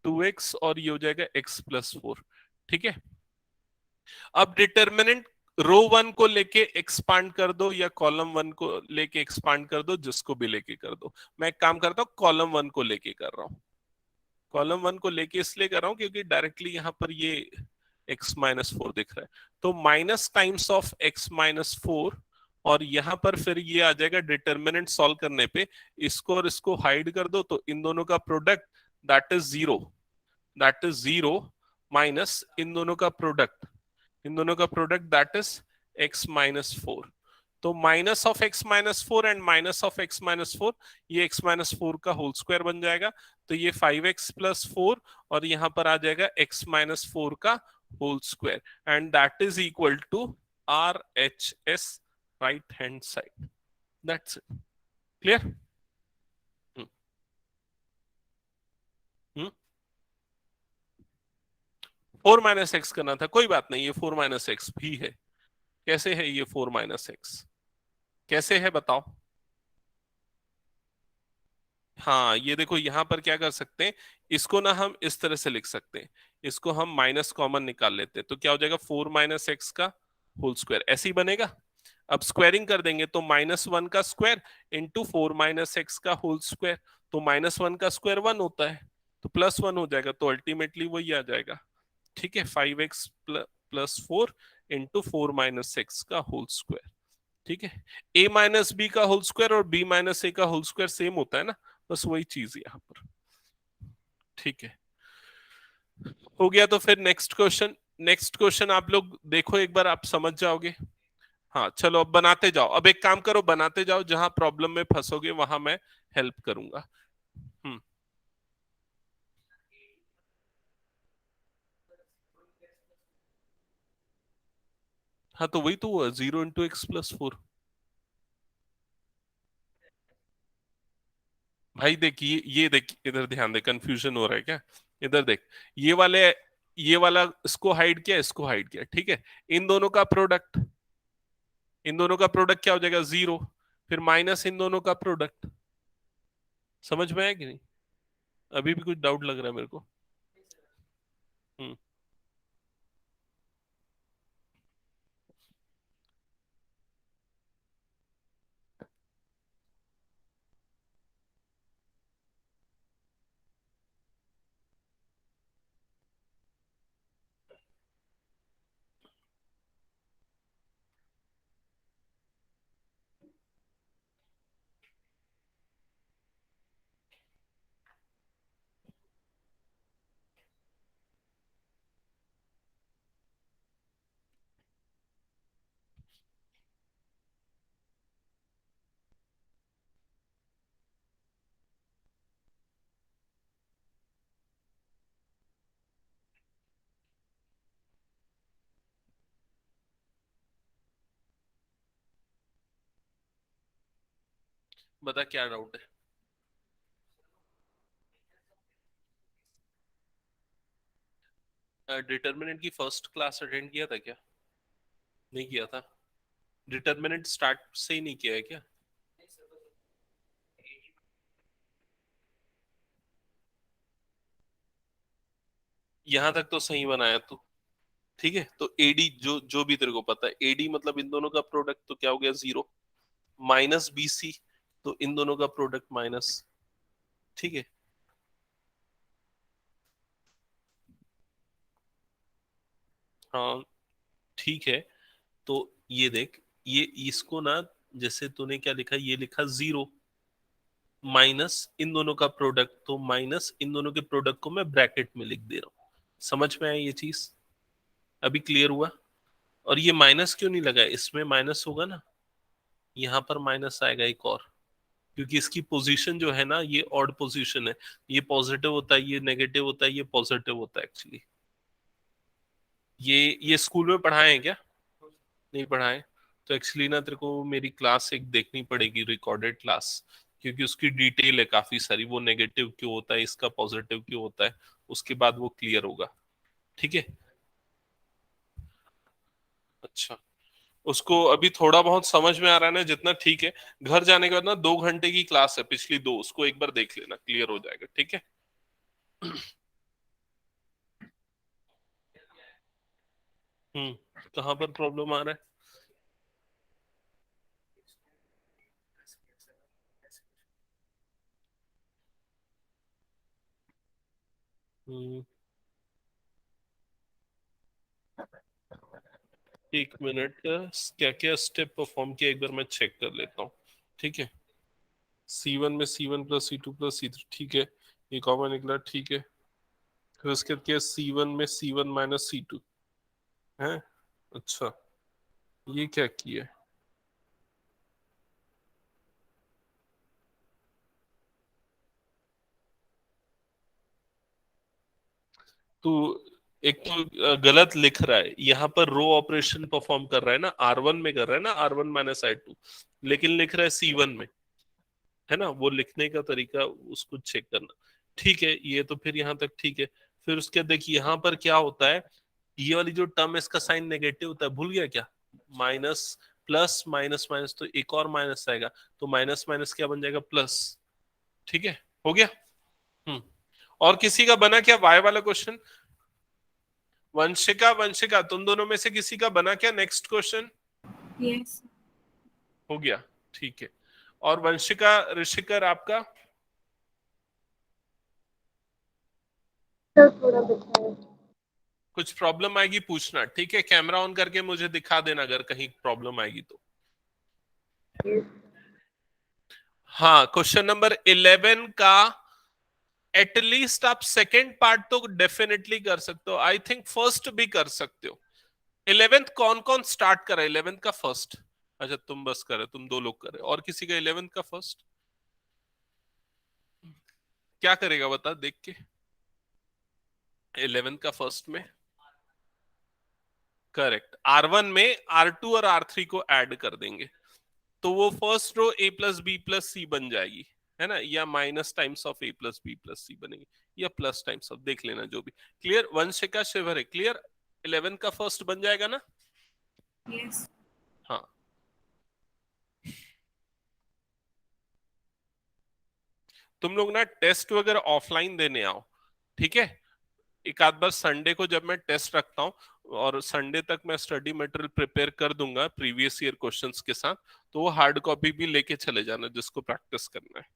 2x, और ये हो जाएगा x+4। ठीक है। अब डिटर्मिनेंट रो वन को लेके एक्सपांड कर दो, या कॉलम वन को लेके एक्सपांड कर दो, जिसको भी लेके कर दो। मैं एक काम करता हूं, कॉलम वन को लेके कर रहा हूं। कॉलम वन को लेके इसलिए कर रहा हूं क्योंकि डायरेक्टली यहां पर ये x-4 दिख रहा है, तो माइनस टाइम्स ऑफ x-4, और यहां पर फिर ये आ जाएगा डिटर्मिनेंट सॉल्व करने पे। इसको और इसको हाइड कर दो, तो इन दोनों का product, that is 0, that is 0, minus इन दोनों का प्रोडक्ट, इन दोनों का प्रोडक्ट, दैट इज x-4। तो minus of x-4 and minus of x-4, ये x-4 का होल स्क्वायर बन जाएगा। तो ये 5x+4, और यहां पर आ जाएगा x-4 का whole square, and that is equal to RHS, right hand side. That's it. Clear? 4 - x करना था, कोई बात नहीं, ये 4 - x भी है। कैसे है ये 4 - x? कैसे है बताओ? हाँ, ये देखो यहां पर क्या कर सकते हैं, इसको ना हम इस तरह से लिख सकते हैं, इसको हम माइनस कॉमन निकाल लेते हैं, तो क्या हो जाएगा 4 - x का होल स्क्वायर, ऐसे ही बनेगा। अब स्क्वायरिंग कर देंगे, तो -1 का स्क्वायर इंटू 4 - x का होल स्क्वायर, तो -1 का स्क्वायर 1 होता है, तो +1 हो जाएगा, तो अल्टीमेटली वही आ जाएगा। ठीक है, 5x+4 इंटू 4 - x का होल स्क्वायर। ठीक है, a - b का होल स्क्वायर और b - a का होल स्क्वायर सेम होता है ना, बस वही चीज यहाँ पर। ठीक है, हो गया। तो फिर नेक्स्ट क्वेश्चन, नेक्स्ट क्वेश्चन आप लोग देखो एक बार, आप समझ जाओगे। हाँ चलो, अब बनाते जाओ, अब एक काम करो, बनाते जाओ, जहां प्रॉब्लम में फंसोगे वहां मैं हेल्प करूंगा। हम्म। हाँ तो वही तो हुआ, 0 × x+4। भाई देख, ये देख, इधर ध्यान दे, कंफ्यूजन हो रहा है क्या? इधर देख, ये वाले, ये वाला इसको हाइड किया, इसको हाइड किया, ठीक है। इन दोनों का प्रोडक्ट, इन दोनों का प्रोडक्ट क्या हो जाएगा 0, फिर माइनस इन दोनों का प्रोडक्ट। समझ में आया कि नहीं? अभी भी कुछ डाउट लग रहा है मेरे को? हम्म। बता क्या डाउट है? डिटर्मिनेंट की फर्स्ट क्लास अटेंड किया था क्या? नहीं किया था? डिटर्मिनेंट स्टार्ट से ही नहीं किया है क्या? यहां तक तो सही बनाया तू। ठीक है, तो एडी जो जो भी तेरे को पता है, एडी मतलब इन दोनों का प्रोडक्ट तो क्या हो गया, जीरो। माइनस बीसी, तो इन दोनों का प्रोडक्ट माइनस। ठीक है। हाँ, ठीक है। तो ये देख, ये इसको ना, जैसे तूने क्या लिखा, ये लिखा जीरो माइनस इन दोनों का प्रोडक्ट, तो माइनस इन दोनों के प्रोडक्ट को मैं ब्रैकेट में लिख दे रहा हूं। समझ में आया ये चीज? अभी क्लियर हुआ? और ये माइनस क्यों नहीं लगा, इसमें माइनस होगा ना, यहाँ पर माइनस आएगा एक और, क्योंकि इसकी पोजीशन जो है ना, ये ऑड पोजीशन है। ये पॉजिटिव होता है, ये नेगेटिव होता है, ये पॉजिटिव होता है एक्चुअली। ये स्कूल में पढ़ाए हैं क्या? नहीं पढ़ाए? तो एक्चुअली ना तेरे को मेरी क्लास एक देखनी पड़ेगी, रिकॉर्डेड क्लास, क्योंकि उसकी डिटेल है काफी सारी, वो नेगेटिव क्यों होता है, इसका पॉजिटिव क्यों होता है, उसके बाद वो क्लियर होगा। ठीक है। अच्छा, उसको अभी थोड़ा बहुत समझ में आ रहा है ना जितना, ठीक है। घर जाने के बाद ना 2 घंटे की क्लास है, पिछली दो, उसको एक बार देख लेना, क्लियर हो जाएगा। ठीक है। कहाँ पर प्रॉब्लम आ रहा है? हम्म, एक मिनट, क्या क्या स्टेप परफॉर्म किया, एक बार मैं चेक कर लेता हूँ। ठीक है। C1 में C1 + C2 + C3, ठीक है, ये कॉमन निकला, ठीक है। फिर उसके बाद क्या, C1 में C1 - C2 है। अच्छा, ये क्या किया? तो एक तो गलत लिख रहा है, यहाँ पर रो ऑपरेशन परफॉर्म कर रहा है ना, R1 में कर रहा है ना, R1 - R2, लेकिन लिख रहा है C1 में, है ना, वो लिखने का तरीका उसको चेक करना। ठीक है, ये तो फिर यहाँ तक ठीक है। फिर उसके बाद देखिए यहाँ पर क्या होता है, ये वाली जो टर्म है इसका साइन नेगेटिव होता है, भूल गया क्या? माइनस प्लस माइनस माइनस, तो एक और माइनस आएगा, तो माइनस माइनस क्या बन जाएगा, प्लस। ठीक है, हो गया। हम्म। और किसी का बना क्या वाई वाला क्वेश्चन? वंशिका, वंशिका तुम दोनों में से किसी का बना क्या नेक्स्ट क्वेश्चन? यस। हो गया, ठीक है। और वंशिका, ऋषिकर आपका? सर थोड़ा बताएं। कुछ प्रॉब्लम आएगी पूछना, ठीक है, कैमरा ऑन करके मुझे दिखा देना अगर कहीं प्रॉब्लम आएगी तो। हाँ, क्वेश्चन नंबर 11 का एटलीस्ट आप सेकेंड पार्ट तो डेफिनेटली कर सकते हो, आई थिंक फर्स्ट भी कर सकते हो। 11th कौन कौन स्टार्ट करा, 11th का फर्स्ट? अच्छा, तुम बस करे, तुम दो लोग करे, और किसी का 11th का फर्स्ट? क्या करेगा बता देख के। 11th का फर्स्ट में करेक्ट, R1 में R2 और R3 को ऐड कर देंगे, तो वो first row A + B + C बन जाएगी, है ना, या minus times of A + B + C बनेगी, या प्लस टाइम्स ऑफ, देख लेना जो भी। क्लियर? वंशिका शिवर है क्लियर? 11 का फर्स्ट बन जाएगा ना? यस। हाँ। तुम लोग ना टेस्ट वगैरह ऑफलाइन देने आओ, ठीक है। एक आध बार संडे को जब मैं टेस्ट रखता हूँ, और संडे तक मैं स्टडी मटेरियल प्रिपेयर कर दूंगा प्रीवियस ईयर क्वेश्चंस के साथ, तो वो हार्ड कॉपी भी लेके चले जाना जिसको प्रैक्टिस करना है।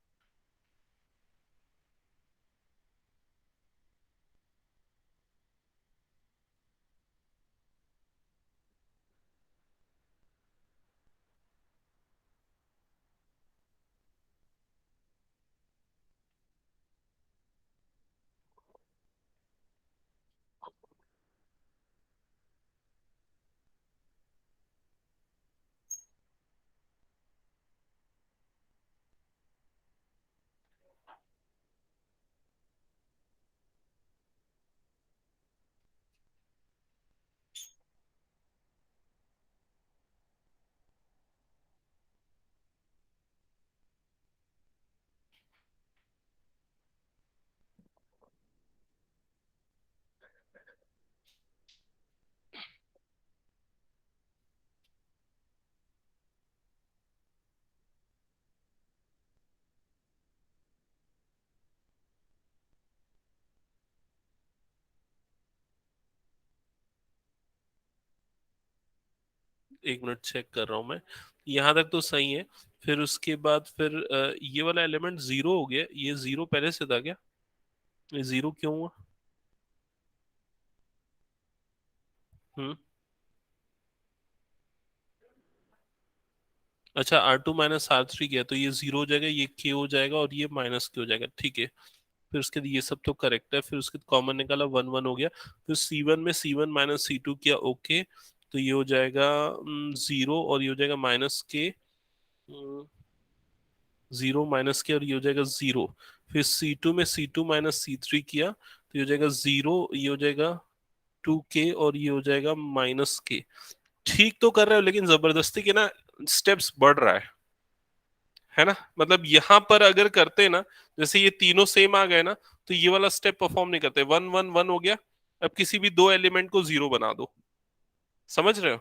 एक मिनट चेक कर रहा हूं मैं, यहां तक तो सही है। फिर उसके बाद फिर ये वाला एलिमेंट जीरो हो गया, ये जीरो पहले से था क्या? ये जीरो क्यों हुआ? हम्म। अच्छा, R2 माइनस R3 किया तो ये जीरो हो जाएगा, ये K हो जाएगा और ये माइनस K हो जाएगा, ठीक है। फिर उसके बाद ये सब तो करेक्ट है, फिर उसके कॉमन निकाला, वन वन हो गया। फिर C1 में C1 माइनस C2 किया, ओके। तो ये हो जाएगा जीरो, और ये हो जाएगा माइनस के, जीरो माइनस के, और ये हो जाएगा जीरो। फिर C2 में C2 माइनस C3 किया, तो ये हो जाएगा जीरो, ये हो जाएगा 2K, और ये हो जाएगा माइनस के। ठीक तो कर रहे हो, लेकिन जबरदस्ती के ना स्टेप्स बढ़ रहा है ना। मतलब यहां पर अगर करते ना, जैसे ये तीनों सेम आ गए ना, तो ये वाला स्टेप परफॉर्म नहीं करते। वन वन वन हो गया, अब किसी भी दो एलिमेंट को जीरो बना दो, समझ रहे हो?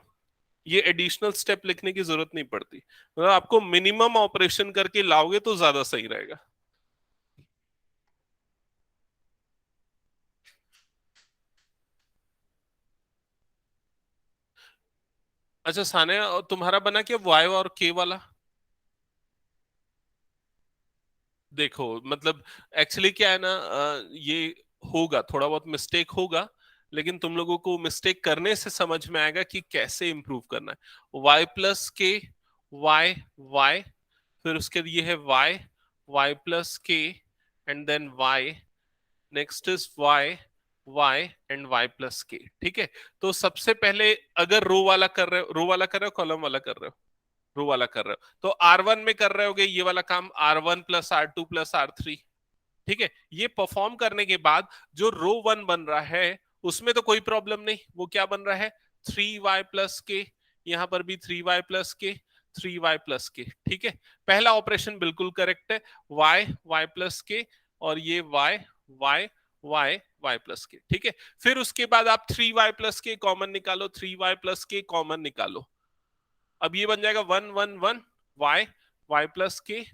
ये एडिशनल स्टेप लिखने की जरूरत नहीं पड़ती, मतलब आपको मिनिमम ऑपरेशन करके लाओगे तो ज्यादा सही रहेगा। अच्छा सानिया, और तुम्हारा बना क्या वाई और के वाला? देखो मतलब एक्चुअली क्या है ना, ये होगा, थोड़ा बहुत मिस्टेक होगा, लेकिन तुम लोगों को मिस्टेक करने से समझ में आएगा कि कैसे इंप्रूव करना है। y प्लस के, वाई वाई, फिर उसके लिए है y, y plus K, and then y, next is y, y and y plus K, ठीक है। तो सबसे पहले अगर रो वाला कर रहे हो, रो वाला कर रहे हो, कॉलम वाला कर रहे हो? रो वाला कर रहे हो, तो R1 में कर रहे होगे ये वाला काम, R1 plus R2 plus R3, ठीक है। ये परफॉर्म करने के बाद जो रो वन बन रहा है उसमें तो कोई प्रॉब्लम नहीं, वो क्या बन रहा है, 3y प्लस के, यहां पर भी 3y प्लस के, 3y प्लस के, ठीक है। पहला ऑपरेशन बिल्कुल करेक्ट है, y y प्लस के, और ये y y y y plus K, ठीक है। फिर उसके बाद आप 3y प्लस के कॉमन निकालो, 3y प्लस के कॉमन निकालो, अब ये बन जाएगा one one one, y y plus के,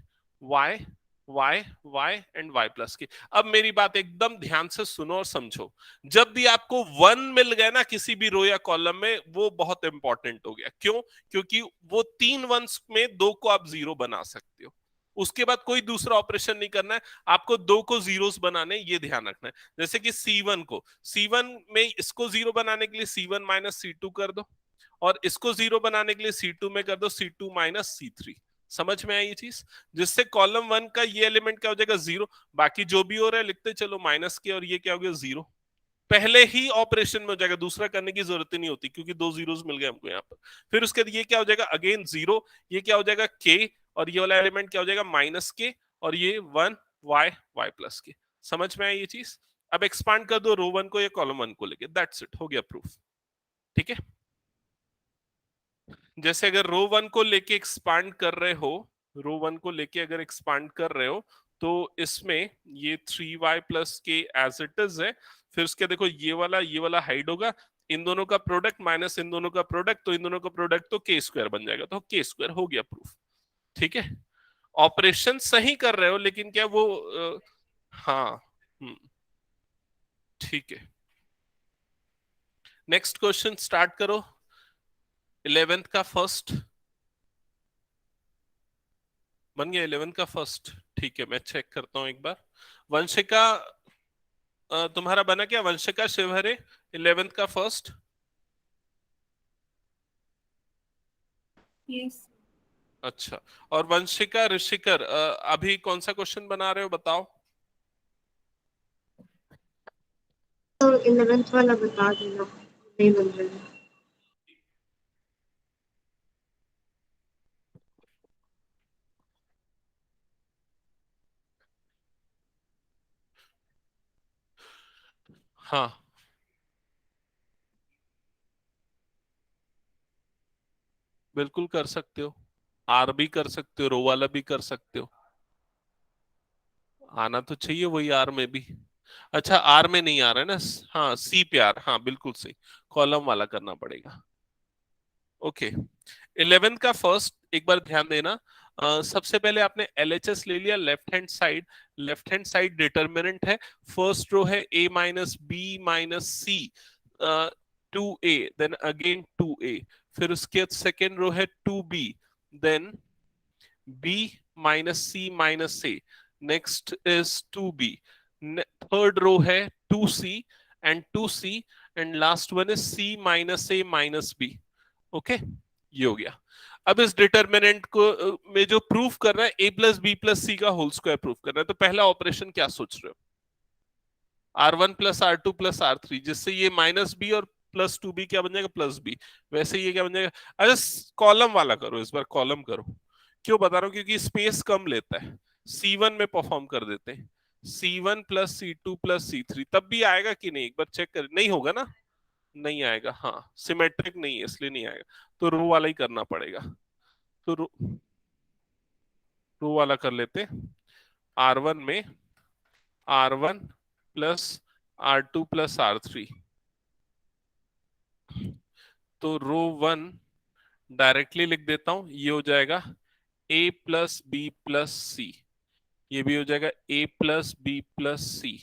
Y y y and y plus k. अब मेरी बात एकदम ध्यान से सुनो और समझो, जब भी आपको वन मिल गया ना किसी भी रो या कॉलम में, वो बहुत इंपॉर्टेंट हो गया। क्यों? क्योंकि वो तीन वंस में दो को आप जीरो बना सकते हो, उसके बाद कोई दूसरा ऑपरेशन नहीं करना है आपको, दो को जीरोस बनाने, ये ध्यान रखना है। जैसे कि C1 को, C1 में इसको जीरो बनाने के लिए C1 माइनस C2 कर दो, और इसको जीरो बनाने के लिए C2 में कर दो C2 माइनस C3। समझ में आई ये चीज? जिससे कॉलम वन का ये एलिमेंट क्या हो जाएगा, जीरो, बाकी जो भी हो रहा है लिखते चलो माइनस के, और ये क्या हो गया, जीरो। पहले ही ऑपरेशन में हो जाएगा, दूसरा करने की जरूरत ही नहीं होती, क्योंकि दो जीरोस मिल गए हमको यहाँ पर। फिर उसके बाद ये क्या हो जाएगा, अगेन जीरो, ये क्या हो जाएगा के, और ये वाला एलिमेंट क्या हो जाएगा, माइनस के, और ये वन वाई वाई प्लस के। समझ में आई ये चीज? अब एक्सपांड कर दो रो वन को या कॉलम वन को लेके, दैट्स इट, हो गया प्रूफ, ठीक है। जैसे अगर रो वन को लेके एक्सपांड कर रहे हो, रो वन को लेके अगर एक्सपांड कर रहे हो, तो इसमें ये 3y प्लस के एज इट इज है। फिर उसके देखो ये वाला हाइड होगा, इन दोनों का प्रोडक्ट माइनस इन दोनों का प्रोडक्ट, तो इन दोनों का प्रोडक्ट तो के स्क्वायर बन जाएगा, तो के स्क्वायर हो गया प्रूफ, ठीक है। ऑपरेशन सही कर रहे हो, लेकिन क्या वो हाँ, ठीक है। नेक्स्ट क्वेश्चन स्टार्ट करो, 11th का फर्स्ट बन गया, 11th का फर्स्ट, ठीक है। मैं चेक करता हूं एक बार। वंशिका, तुम्हारा बना क्या, वंशिका शिवहरे, 11th का फर्स्ट? यस। अच्छा, और वंशिका ऋषिकर, अभी कौन सा क्वेश्चन बना रहे हो बताओ? तो 11th वाला बता देना, नहीं बन रहा है। हाँ, बिल्कुल कर सकते हो, आर भी कर सकते हो, रो वाला भी कर सकते हो, आना तो चाहिए वही आर में भी। अच्छा आर में नहीं आ रहा है ना, हाँ सी पे आर, हाँ बिल्कुल सही, कॉलम वाला करना पड़ेगा। ओके, 11th का फर्स्ट एक बार ध्यान देना। सबसे पहले आपने LHS ले लिया, लेफ्ट हैंड साइड डिटर्मिनेंट है, फर्स्ट रो है a minus B minus C, 2a, then again 2a, फिर उसके सेकेंड रो है 2b, then b minus C minus A, next is 2b, third row है 2c and 2c, and last one is c minus A minus B. Okay, ये हो गया। अब इस determinant को में जो प्रूफ कर रहा है a प्लस बी प्लस सी का होल स्क्वायर प्रूफ कर रहा है, तो पहला ऑपरेशन क्या सोच रहे हो? R1 plus R2 plus R3, जिससे ये माइनस बी और प्लस 2b क्या बन जाएगा? Plus B. वैसे ये क्या बन जाएगा? अच्छा, कॉलम वाला करो, इस बार कॉलम करो। क्यों बता रहा हूं? क्योंकि स्पेस कम लेता है। C1 में परफॉर्म कर देते हैं, C1 plus C2 plus C3, तब भी आएगा कि नहीं? एक बार चेक कर। नहीं होगा ना? नहीं आएगा, हाँ, सिमेट्रिक नहीं है इसलिए नहीं आएगा, तो रो वाला ही करना पड़ेगा। तो रो वाला कर लेते। R1 में R1 plus R2 plus R3, तो रो 1 डायरेक्टली लिख देता हूं, ये हो जाएगा a plus B plus C, ये भी हो जाएगा a plus B plus C,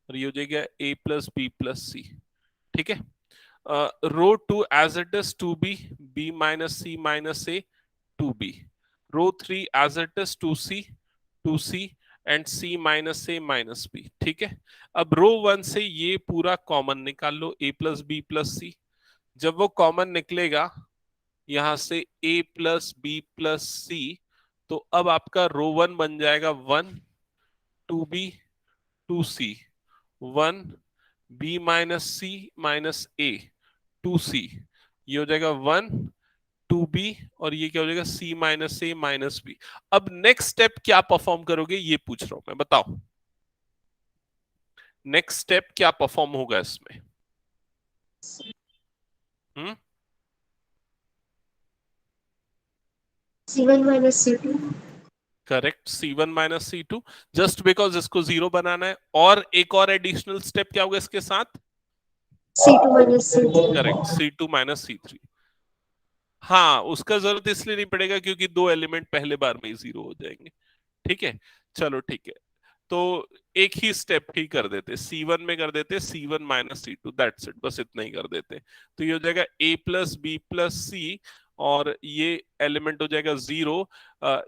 और ये हो जाएगा a plus B plus C. ठीक है। Row 2 as it is 2b, b minus C minus A, 2b। Row 3 as it is 2c, 2c and c minus A minus B. ठीक है। अब रो 1 से ये पूरा कॉमन निकाल लो, a प्लस बी प्लस सी। जब वो कॉमन निकलेगा यहां से a प्लस बी प्लस सी, तो अब आपका रो 1 बन जाएगा 1 2b 2c, 1 b माइनस सी माइनस ए 2c, ये हो जाएगा 1 2b, और ये क्या हो जाएगा? c minus A minus B. अब नेक्स्ट स्टेप क्या परफॉर्म करोगे ये पूछ रहा हूं मैं, बताओ। नेक्स्ट स्टेप क्या परफॉर्म होगा इसमें? हम्म, C1 minus C2, correct, C1 minus C2, just because इसको जीरो बनाना है। और एक और एडिशनल स्टेप क्या होगा इसके साथ? C2 minus C3. Correct, C2 minus C3। हाँ, उसका जरूरत इसलिए नहीं पड़ेगा क्योंकि दो एलिमेंट पहले बार में ही जीरो हो जाएंगे। ठीक है, चलो ठीक है। तो एक ही स्टेप ही कर देते, C1 में कर देते C1 minus C2, that's it, बस इतना ही कर देते। तो ये हो जाएगा a plus B plus C, और ये एलिमेंट हो जाएगा जीरो।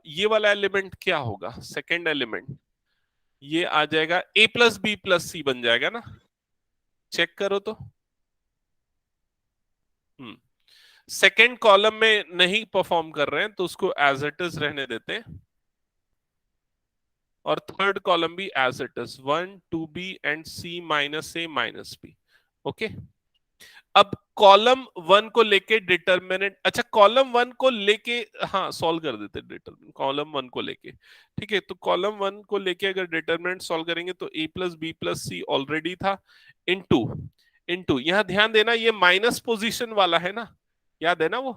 ये वाला एलिमेंट क्या होगा? सेकेंड एलिमेंट ये आ जाएगा a प्लस बी प्लस सी बन जाएगा ना? चेक करो तो। हम्म, सेकेंड कॉलम में नहीं परफॉर्म कर रहे हैं तो उसको एज इट इज रहने देते हैं, और थर्ड कॉलम भी as it is 1 2b and c minus A minus B. Okay. अब कॉलम 1 को लेके डिटर्मिनेंट, अच्छा कॉलम 1 को लेके, हाँ सॉल्व कर देते डिटर्मिनेंट कॉलम 1 को लेके। ठीक है, तो कॉलम 1 को लेके अगर डिटर्मिनेंट सॉल्व करेंगे तो a plus B plus C already था, इनटू इनटू, यहां ध्यान देना ये माइनस पोजीशन वाला है ना, याद है ना वो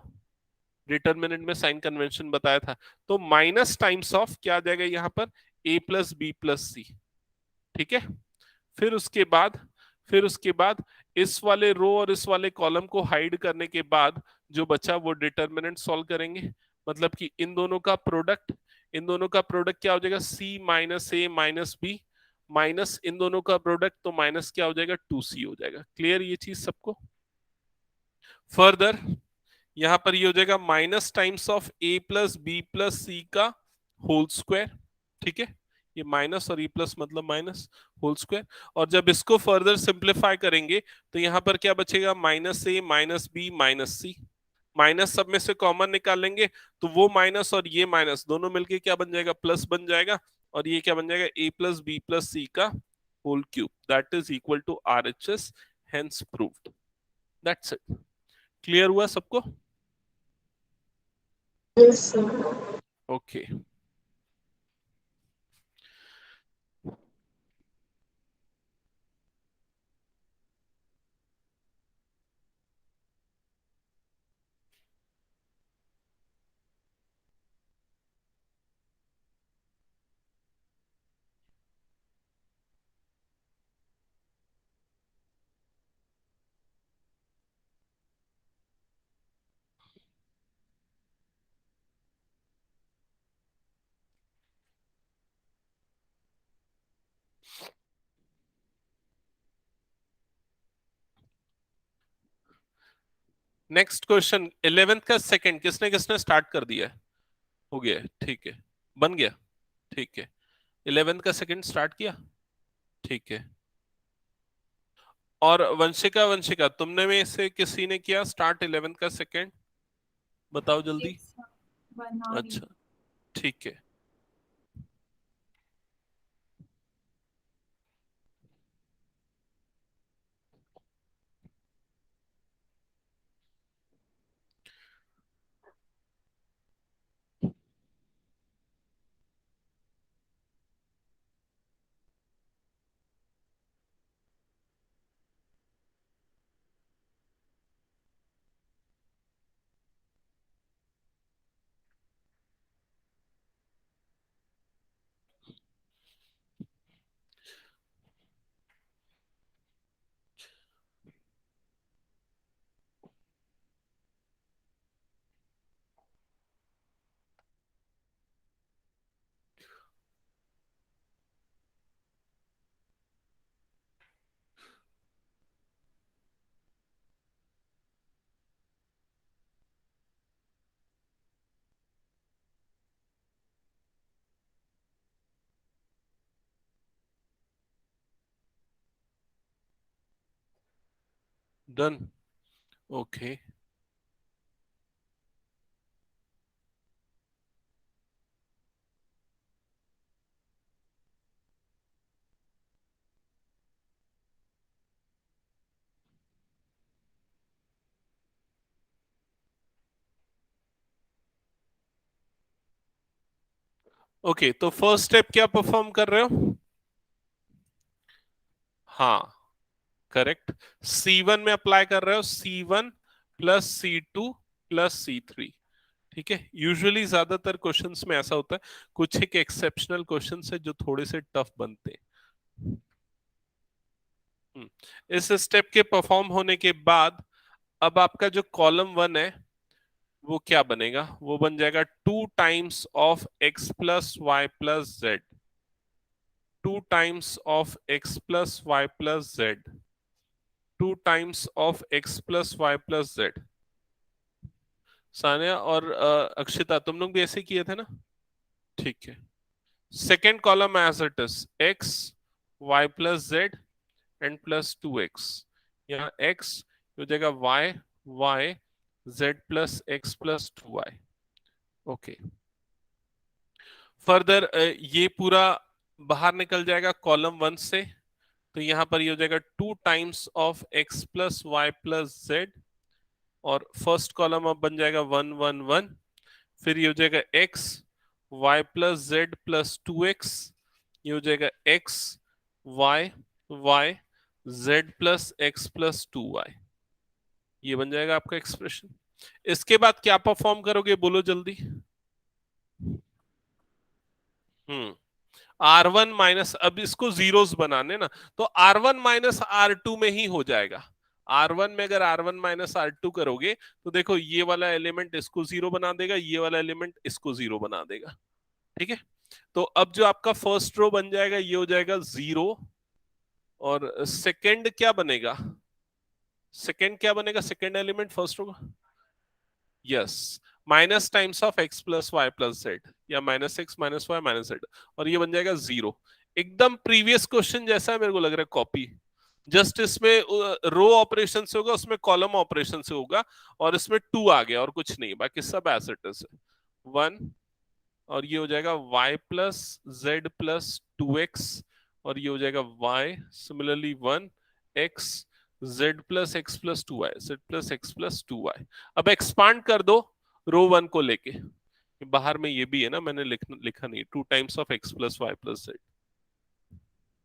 डिटर्मिनेंट में साइन कन्वेंशन बताया था। तो माइनस टाइम्स ऑफ क्या आ जाएगा यहाँ पर? a plus B plus C. ठीक है। फिर उसके बाद फिर उसके बाद इस वाले रो और इस वाले कॉलम को हाइड करने के बाद जो बचा वो डिटर्मिनेंट सॉल्व करेंगे, मतलब कि इन दोनों का प्रोडक्ट क्या हो जाएगा? c minus A minus B, minus इन दोनों का प्रोडक्ट, तो माइनस क्या हो जाएगा? 2c हो जाएगा। क्लियर ये चीज सबको? फर्दर यहां पर ये हो जाएगा minus times of a plus B plus सी का होल स्क्वायर। ठीक है, ये माइनस और e प्लस मतलब माइनस होल स्क्वायर। और जब इसको फर्दर सिंप्लीफाई करेंगे तो यहां पर क्या बचेगा? Minus A minus B minus C, minus सब में से कॉमन निकालेंगे तो वो माइनस और ये माइनस दोनों मिलके क्या बन जाएगा? प्लस बन जाएगा, और ये क्या बन जाएगा? a प्लस बी प्लस सी का whole cube, that is equal to RHS, hence proved. That's it. Clear हुआ सबको? Yes, sir. Okay. Next question 11th का सेकंड किसने किसने स्टार्ट कर दिया है? हो गया है, ठीक है, बन गया, ठीक है। 11th का सेकंड स्टार्ट किया, ठीक है। और वंशिका, वंशिका तुमने में से किसी ने किया स्टार्ट 11th का सेकंड? बताओ जल्दी। एक साथ बना रही अच्छा, ठीक है। Done, okay. ओके, तो फर्स्ट स्टेप क्या परफॉर्म कर रहे हो? हाँ, करेक्ट। C1 में अप्लाई कर रहे हो, C1 plus C2 plus C3। ठीक है, यूजुअली ज्यादातर क्वेश्चंस में ऐसा होता है, कुछ एक एक्सेप्शनल क्वेश्चंस है जो थोड़े से टफ बनते हैं। इस स्टेप के परफॉर्म होने के बाद अब आपका जो कॉलम 1 है वो क्या बनेगा? वो बन जाएगा 2 times of x plus y plus z। 2 times of x plus y plus z। 2 times of x plus y plus z। Sania और अक्षिता तुम लोग भी ऐसे किए थे ना? ठीक है। Second column as it is x y plus z and plus 2x। यहाँ x हो जाएगा y, y z plus x plus 2y। Okay, further ये पूरा बाहर निकल जाएगा कॉलम 1 से, तो यहां पर ये हो जाएगा 2 times of x plus y plus z। और फर्स्ट कॉलम अब बन जाएगा 1 1 1। फिर ये हो जाएगा x y plus z plus 2x। ये हो जाएगा x y y z plus x plus 2y। ये बन जाएगा आपका एक्सप्रेशन। इसके बाद क्या परफॉर्म करोगे बोलो जल्दी। R1 माइनस, अब इसको जीरोस बनाने ना, तो R1 माइनस R2 में ही हो जाएगा। R1 में अगर R1 माइनस R2 करोगे तो देखो ये वाला एलिमेंट इसको जीरो बना देगा, ये वाला एलिमेंट इसको जीरो बना देगा। ठीक है, तो अब जो आपका फर्स्ट रो बन जाएगा ये हो जाएगा 0। और सेकंड क्या बनेगा? सेकंड क्या बनेगा? सेकंड एलिमेंट फर्स्ट रो का, yes, minus times of x plus Y plus z, या minus x minus y minus z. और ये बन जाएगा 0। एकदम प्रीवियस क्वेश्चन जैसा है, मेरे को लग रहा है कॉपी। जस्ट इसमें रो ऑपरेशन से होगा, उसमें कॉलम ऑपरेशन से होगा, और इसमें 2 आ गया और कुछ नहीं, बाकी सब एज इट इज 1। और ये हो जाएगा y plus Z plus 2x। और ये हो जाएगा y similarly 1 x z plus x plus 2y, z plus x plus 2y। अब एक्सपांड कर दो रो 1 को लेके, बाहर में ये भी है ना, मैंने लिखा नहीं, 2 times of x plus y plus z।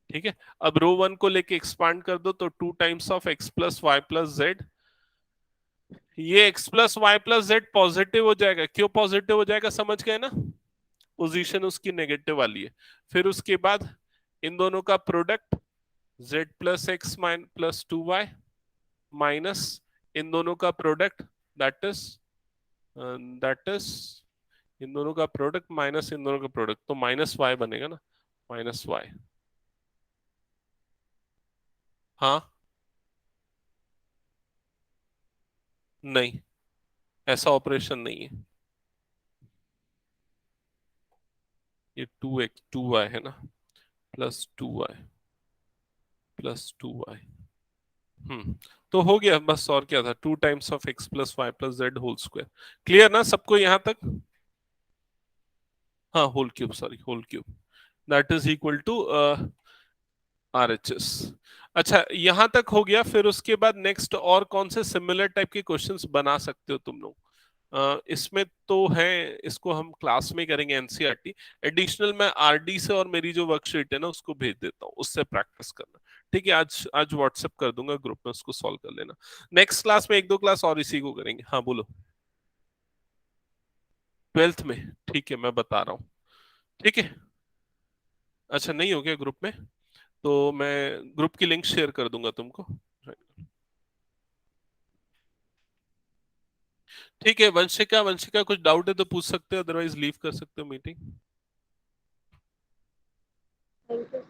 ठीक है, अब रो 1 को लेके एक्सपांड कर दो, तो 2 times of x plus y plus z। ये x plus Y plus Z positive हो जाएगा। क्यों पॉजिटिव हो जाएगा समझ गए ना? पोजीशन उसकी नेगेटिव वाली है। फिर उसके बाद इन दोनों का product z plus x plus 2y minus इन दोनों का प्रोडक्ट, दैट इज इन दोनों का प्रोडक्ट माइनस इन दोनों का प्रोडक्ट, तो माइनस y बनेगा ना, माइनस y। हाँ, नहीं, ऐसा ऑपरेशन नहीं है। ये 2 है ना, +2y +2y। तो हो गया बस, और क्या था, 2 times of x + y + z whole square. Clear ना सबको यहाँ तक? हाँ, whole cube, sorry, whole cube, that is equal to RHS। अच्छा, यहां तक हो गया। फिर उसके बाद नेक्स्ट और कौन से सिमिलर टाइप के क्वेश्चंस बना सकते हो तुम लोग? इसमें तो है, इसको हम क्लास में करेंगे एनसीईआरटी। एडिशनल मैं आरडी से और मेरी जो वर्कशीट है ना उसको भेज देता हूँ, उससे प्रैक्टिस करना। ठीक है, आज आज व्हाट्सएप कर दूंगा ग्रुप में, उसको सॉल्व कर लेना। नेक्स्ट क्लास में 1-2 क्लास और इसी को करेंगे। हाँ बोलो। 12th में? ठीक है, मैं बता रहा हूँ। ठीक है। अच्छा, नहीं हो गया ग्रुप में? तो मैं ग्रुप की लिंक शेयर कर दूंगा तुमको। ठीक है, वंशिका, वंशिका कुछ डाउट है तो पूछ सकते हो, अदरवाइज लीव कर सकते हो मीटिंग। Thank you